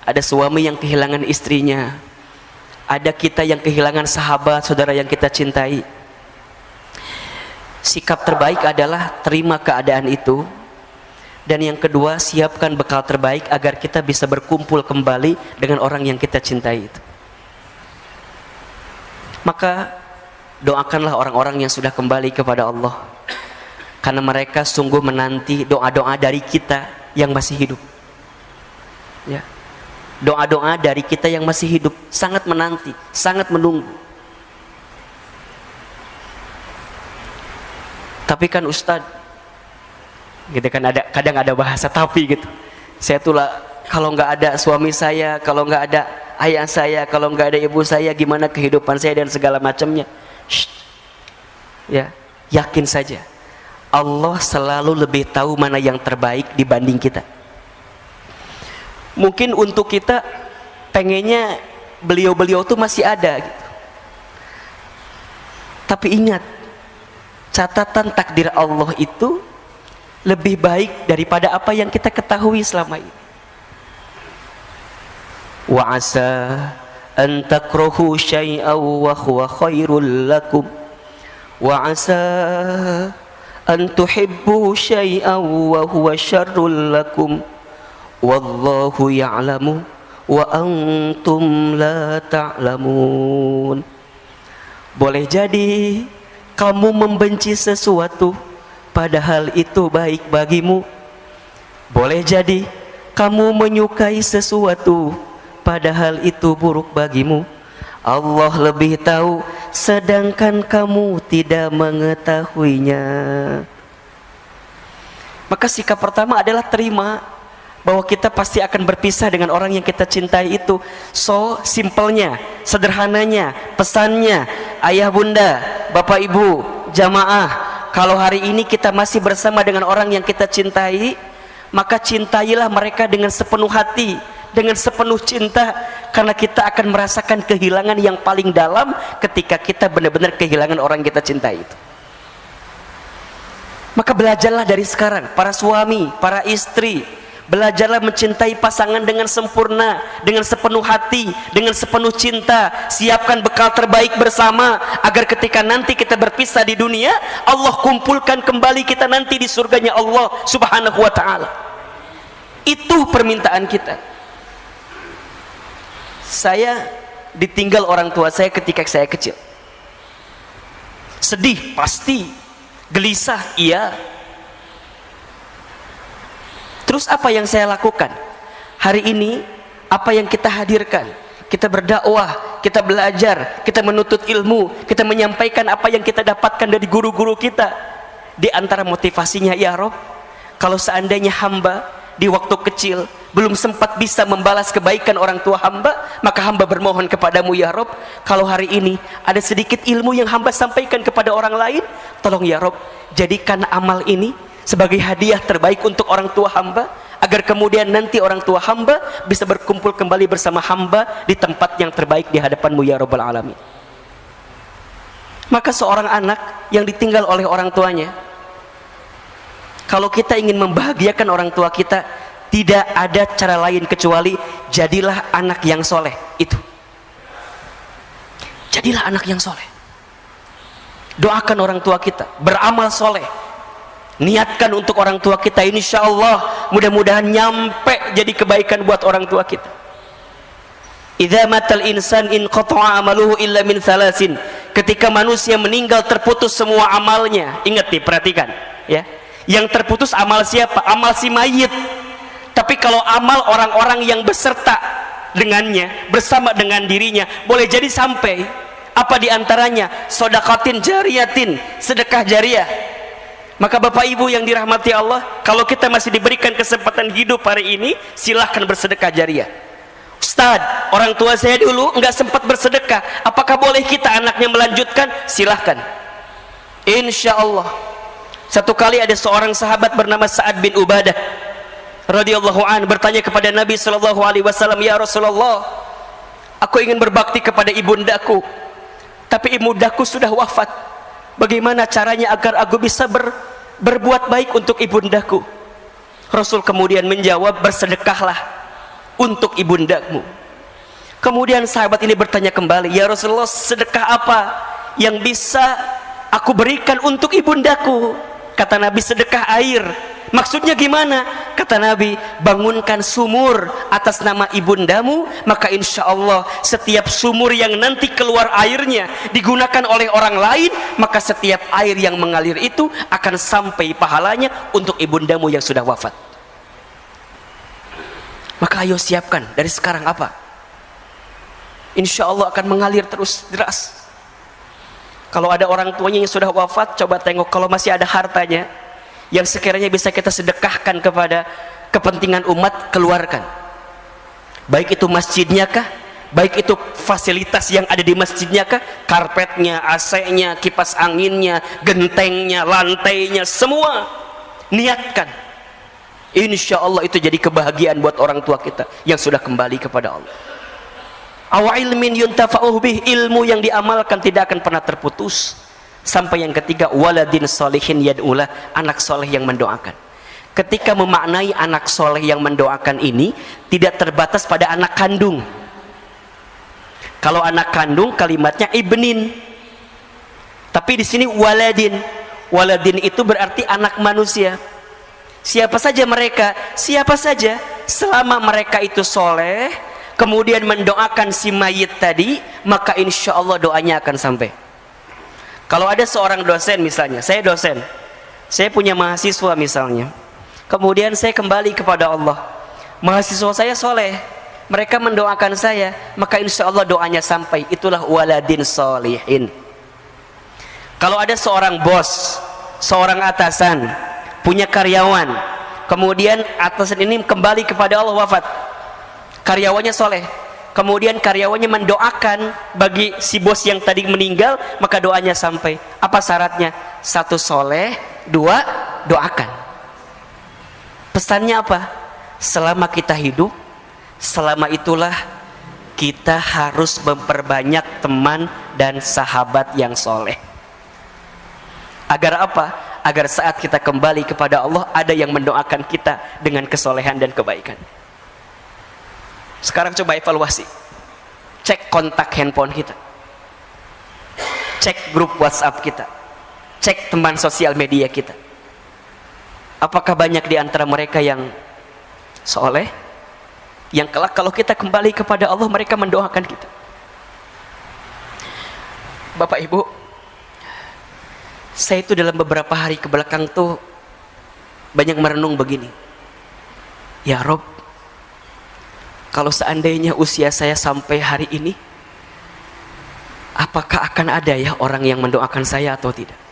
ada suami yang kehilangan istrinya, ada kita yang kehilangan sahabat, saudara yang kita cintai. Sikap terbaik adalah terima keadaan itu. Dan yang kedua, siapkan bekal terbaik agar kita bisa berkumpul kembali dengan orang yang kita cintai itu. Maka doakanlah orang-orang yang sudah kembali kepada Allah, karena mereka sungguh menanti doa-doa dari kita yang masih hidup ya. Doa-doa dari kita yang masih hidup sangat menanti, sangat menunggu. Tapi kan Ustadz gitu kan, kadang ada bahasa tapi gitu. Saya tuh lah, kalau nggak ada suami saya, kalau nggak ada ayah saya, kalau nggak ada ibu saya, gimana kehidupan saya dan segala macamnya. Ya, yakin saja, Allah selalu lebih tahu mana yang terbaik dibanding kita. Mungkin untuk kita pengennya beliau-beliau tuh masih ada gitu. Tapi ingat, catatan takdir Allah itu lebih baik daripada apa yang kita ketahui selama ini. Wa asa an takrahu syai'an wa huwa khairul lakum wa asa an tuhibbu syai'an wa huwa syarrul lakum wallahu ya'lamu wa antum la ta'lamun. Boleh jadi kamu membenci sesuatu padahal itu baik bagimu. Boleh jadi kamu menyukai sesuatu padahal itu buruk bagimu. Allah lebih tahu, sedangkan kamu tidak mengetahuinya. Maka sikap pertama adalah terima bahwa kita pasti akan berpisah dengan orang yang kita cintai itu. So, simpelnya, sederhananya, pesannya, ayah bunda, bapak ibu, jamaah, kalau hari ini kita masih bersama dengan orang yang kita cintai, maka cintailah mereka dengan sepenuh hati, dengan sepenuh cinta, karena kita akan merasakan kehilangan yang paling dalam ketika kita benar-benar kehilangan orang yang kita cintai itu. Maka belajarlah dari sekarang, para suami, para istri, belajarlah mencintai pasangan dengan sempurna, dengan sepenuh hati, dengan sepenuh cinta. Siapkan bekal terbaik bersama, agar ketika nanti kita berpisah di dunia, Allah kumpulkan kembali kita nanti di surganya Allah subhanahu wa ta'ala. Itu permintaan kita. Saya ditinggal orang tua saya ketika saya kecil. Sedih pasti, gelisah iya. Terus apa yang saya lakukan? Hari ini apa yang kita hadirkan? Kita berdakwah, kita belajar, kita menuntut ilmu, kita menyampaikan apa yang kita dapatkan dari guru-guru kita. Di antara motivasinya, ya Rob, kalau seandainya hamba di waktu kecil belum sempat bisa membalas kebaikan orang tua hamba, maka hamba bermohon kepadamu ya Rob, kalau hari ini ada sedikit ilmu yang hamba sampaikan kepada orang lain, tolong ya Rob, jadikan amal ini sebagai hadiah terbaik untuk orang tua hamba, agar kemudian nanti orang tua hamba bisa berkumpul kembali bersama hamba di tempat yang terbaik di hadapanmu ya Rabbal Alamin. Maka seorang anak yang ditinggal oleh orang tuanya, kalau kita ingin membahagiakan orang tua kita, tidak ada cara lain kecuali jadilah anak yang soleh. Itu, jadilah anak yang soleh. Doakan orang tua kita, beramal soleh, niatkan untuk orang tua kita. Insya Allah mudah-mudahan nyampe jadi kebaikan buat orang tua kita. Idza matal insan in qata'a amaluhu illa min thalasin. Ketika manusia meninggal terputus semua amalnya. Ingat nih, perhatikan ya. Yang terputus amal siapa? Amal si mayit. Tapi kalau amal orang-orang yang beserta dengannya, bersama dengan dirinya, boleh jadi sampai. Apa diantaranya? Sodaqatin jariyatin, sedekah jariah. Maka Bapak Ibu yang dirahmati Allah, kalau kita masih diberikan kesempatan hidup hari ini, silahkan bersedekah jariah. Ustaz, orang tua saya dulu nggak sempat bersedekah, apakah boleh kita anaknya melanjutkan? Silahkan. Insya Allah. Satu kali ada seorang sahabat bernama Sa'ad bin Ubadah radhiyallahu an bertanya kepada Nabi sallallahu alaihi wasallam, ya Rasulullah, aku ingin berbakti kepada ibundaku, tapi ibundaku sudah wafat. Bagaimana caranya agar aku bisa berbuat baik untuk ibundaku? Rasul kemudian menjawab, bersedekahlah untuk ibundamu. Kemudian sahabat ini bertanya kembali, ya Rasulullah, sedekah apa yang bisa aku berikan untuk ibundaku? Kata Nabi, sedekah air. Maksudnya gimana? Kata Nabi, bangunkan sumur atas nama ibundamu, maka insya Allah setiap sumur yang nanti keluar airnya digunakan oleh orang lain, maka setiap air yang mengalir itu akan sampai pahalanya untuk ibundamu yang sudah wafat. Maka ayo siapkan dari sekarang apa? Insya Allah akan mengalir terus deras. Kalau ada orang tuanya yang sudah wafat, coba tengok, kalau masih ada hartanya yang sekiranya bisa kita sedekahkan kepada kepentingan umat, keluarkan. Baik itu masjidnya kah, baik itu fasilitas yang ada di masjidnya kah, karpetnya, AC-nya, kipas anginnya, gentengnya, lantainya, semua niatkan. Insya Allah itu jadi kebahagiaan buat orang tua kita yang sudah kembali kepada Allah. Aw ilmin yuntafa'uh bih, ilmu yang diamalkan tidak akan pernah terputus. Sampai yang ketiga, waladin solihin yad'ulah, anak soleh yang mendoakan. Ketika memaknai anak soleh yang mendoakan ini, tidak terbatas pada anak kandung. Kalau anak kandung kalimatnya ibnin, tapi di sini waladin. Waladin itu berarti anak manusia. Siapa saja mereka, siapa saja, selama mereka itu soleh, kemudian mendoakan si mayit tadi, maka insya Allah doanya akan sampai. Kalau ada seorang dosen misalnya, saya dosen, saya punya mahasiswa misalnya, kemudian saya kembali kepada Allah, mahasiswa saya soleh, mereka mendoakan saya, maka insya Allah doanya sampai. Itulah waladin solihin. Kalau ada seorang bos, seorang atasan, punya karyawan, kemudian atasan ini kembali kepada Allah, wafat, karyawannya soleh, kemudian karyawannya mendoakan bagi si bos yang tadi meninggal, maka doanya sampai. Apa syaratnya? 1, soleh, 2, doakan. Pesannya apa? Selama kita hidup, selama itulah kita harus memperbanyak teman dan sahabat yang soleh. Agar apa? Agar saat kita kembali kepada Allah, ada yang mendoakan kita dengan kesolehan dan kebaikan. Sekarang coba evaluasi. Cek kontak handphone kita, cek grup WhatsApp kita, cek teman sosial media kita. Apakah banyak di antara mereka yang soleh, yang kelak kalau kita kembali kepada Allah mereka mendoakan kita? Bapak Ibu, saya itu dalam beberapa hari ke belakang tuh banyak merenung begini. Ya Rob, kalau seandainya usia saya sampai hari ini, apakah akan ada ya orang yang mendoakan saya atau tidak?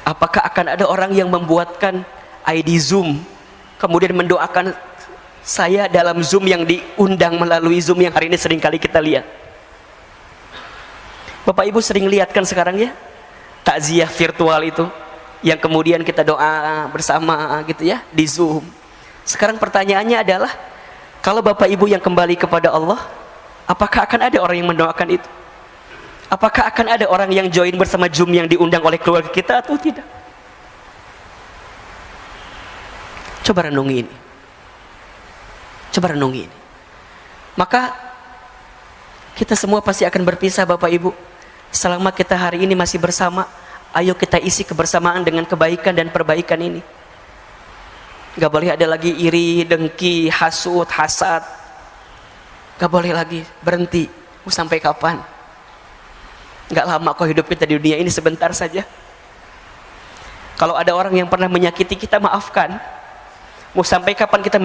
Apakah akan ada orang yang membuatkan ID Zoom kemudian mendoakan saya dalam Zoom yang diundang melalui Zoom yang hari ini sering kali kita lihat? Bapak Ibu sering lihat kan sekarang ya, takziah virtual itu yang kemudian kita doa bersama gitu ya di Zoom. Sekarang pertanyaannya adalah, kalau Bapak Ibu yang kembali kepada Allah, apakah akan ada orang yang mendoakan itu? Apakah akan ada orang yang join bersama Zoom yang diundang oleh keluarga kita atau tidak? Coba renungi ini. Coba renungi ini. Maka kita semua pasti akan berpisah Bapak Ibu. Selama kita hari ini masih bersama, ayo kita isi kebersamaan dengan kebaikan dan perbaikan ini. Gak boleh ada lagi iri, dengki, hasud, hasad. Gak boleh lagi, berhenti. Mau sampai kapan? Gak lama kok hidup kita di dunia ini, sebentar saja. Kalau ada orang yang pernah menyakiti kita, maafkan. Mau sampai kapan kita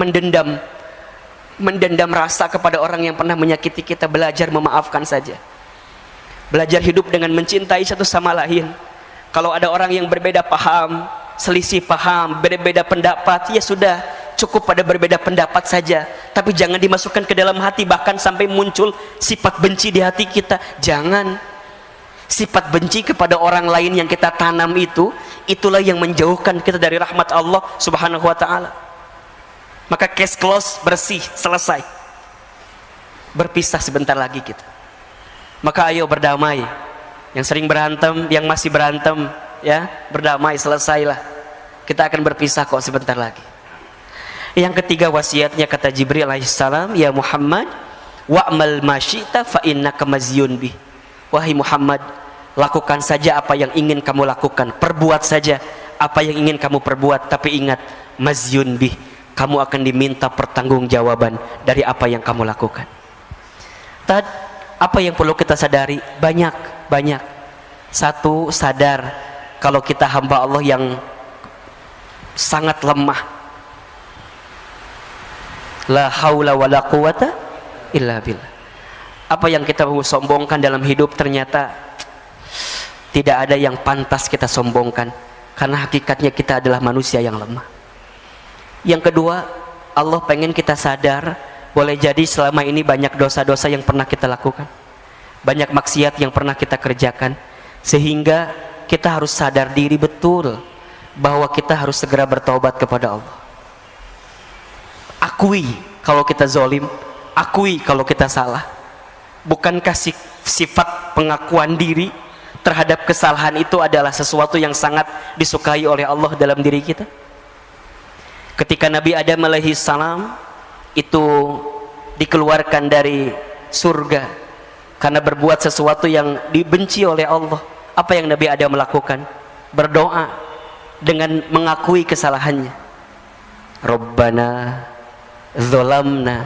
mendendam rasa kepada orang yang pernah menyakiti kita? Belajar memaafkan saja. Belajar hidup dengan mencintai satu sama lain. Kalau ada orang yang berbeda paham, selisih paham, berbeda pendapat, ya sudah, cukup pada berbeda pendapat saja. Tapi jangan dimasukkan ke dalam hati, bahkan sampai muncul sifat benci di hati kita. Jangan. Sifat benci kepada orang lain yang kita tanam itu, itulah yang menjauhkan kita dari rahmat Allah Subhanahu wa ta'ala. Maka case close, bersih, selesai. Berpisah sebentar lagi kita. Maka ayo berdamai. Yang sering berantem, yang masih berantem, ya, berdamai, selesailah. Kita akan berpisah kok sebentar lagi. Yang ketiga wasiatnya, kata Jibril alaihissalam, ya Muhammad, wa'mal ma syi'ta fa innaka mazyun bih. Wahai Muhammad, lakukan saja apa yang ingin kamu lakukan, perbuat saja apa yang ingin kamu perbuat, tapi ingat, mazyun bih, kamu akan diminta pertanggungjawaban dari apa yang kamu lakukan. Apa yang perlu kita sadari? Banyak. Satu, sadar kalau kita hamba Allah yang sangat lemah. La haula wa la quwata illa billah. Apa yang kita sombongkan dalam hidup ternyata tidak ada yang pantas kita sombongkan, karena hakikatnya kita adalah manusia yang lemah. Yang kedua, Allah pengen kita sadar, boleh jadi selama ini banyak dosa-dosa yang pernah kita lakukan, banyak maksiat yang pernah kita kerjakan, sehingga kita harus sadar diri betul bahwa kita harus segera bertaubat kepada Allah. Akui kalau kita zolim, akui kalau kita salah. Bukankah sifat pengakuan diri terhadap kesalahan itu adalah sesuatu yang sangat disukai oleh Allah dalam diri kita? Ketika Nabi Adam alaihi salam itu dikeluarkan dari surga karena berbuat sesuatu yang dibenci oleh Allah, apa yang Nabi Adam melakukan? Berdoa dengan mengakui kesalahannya. Rabbana dzalamna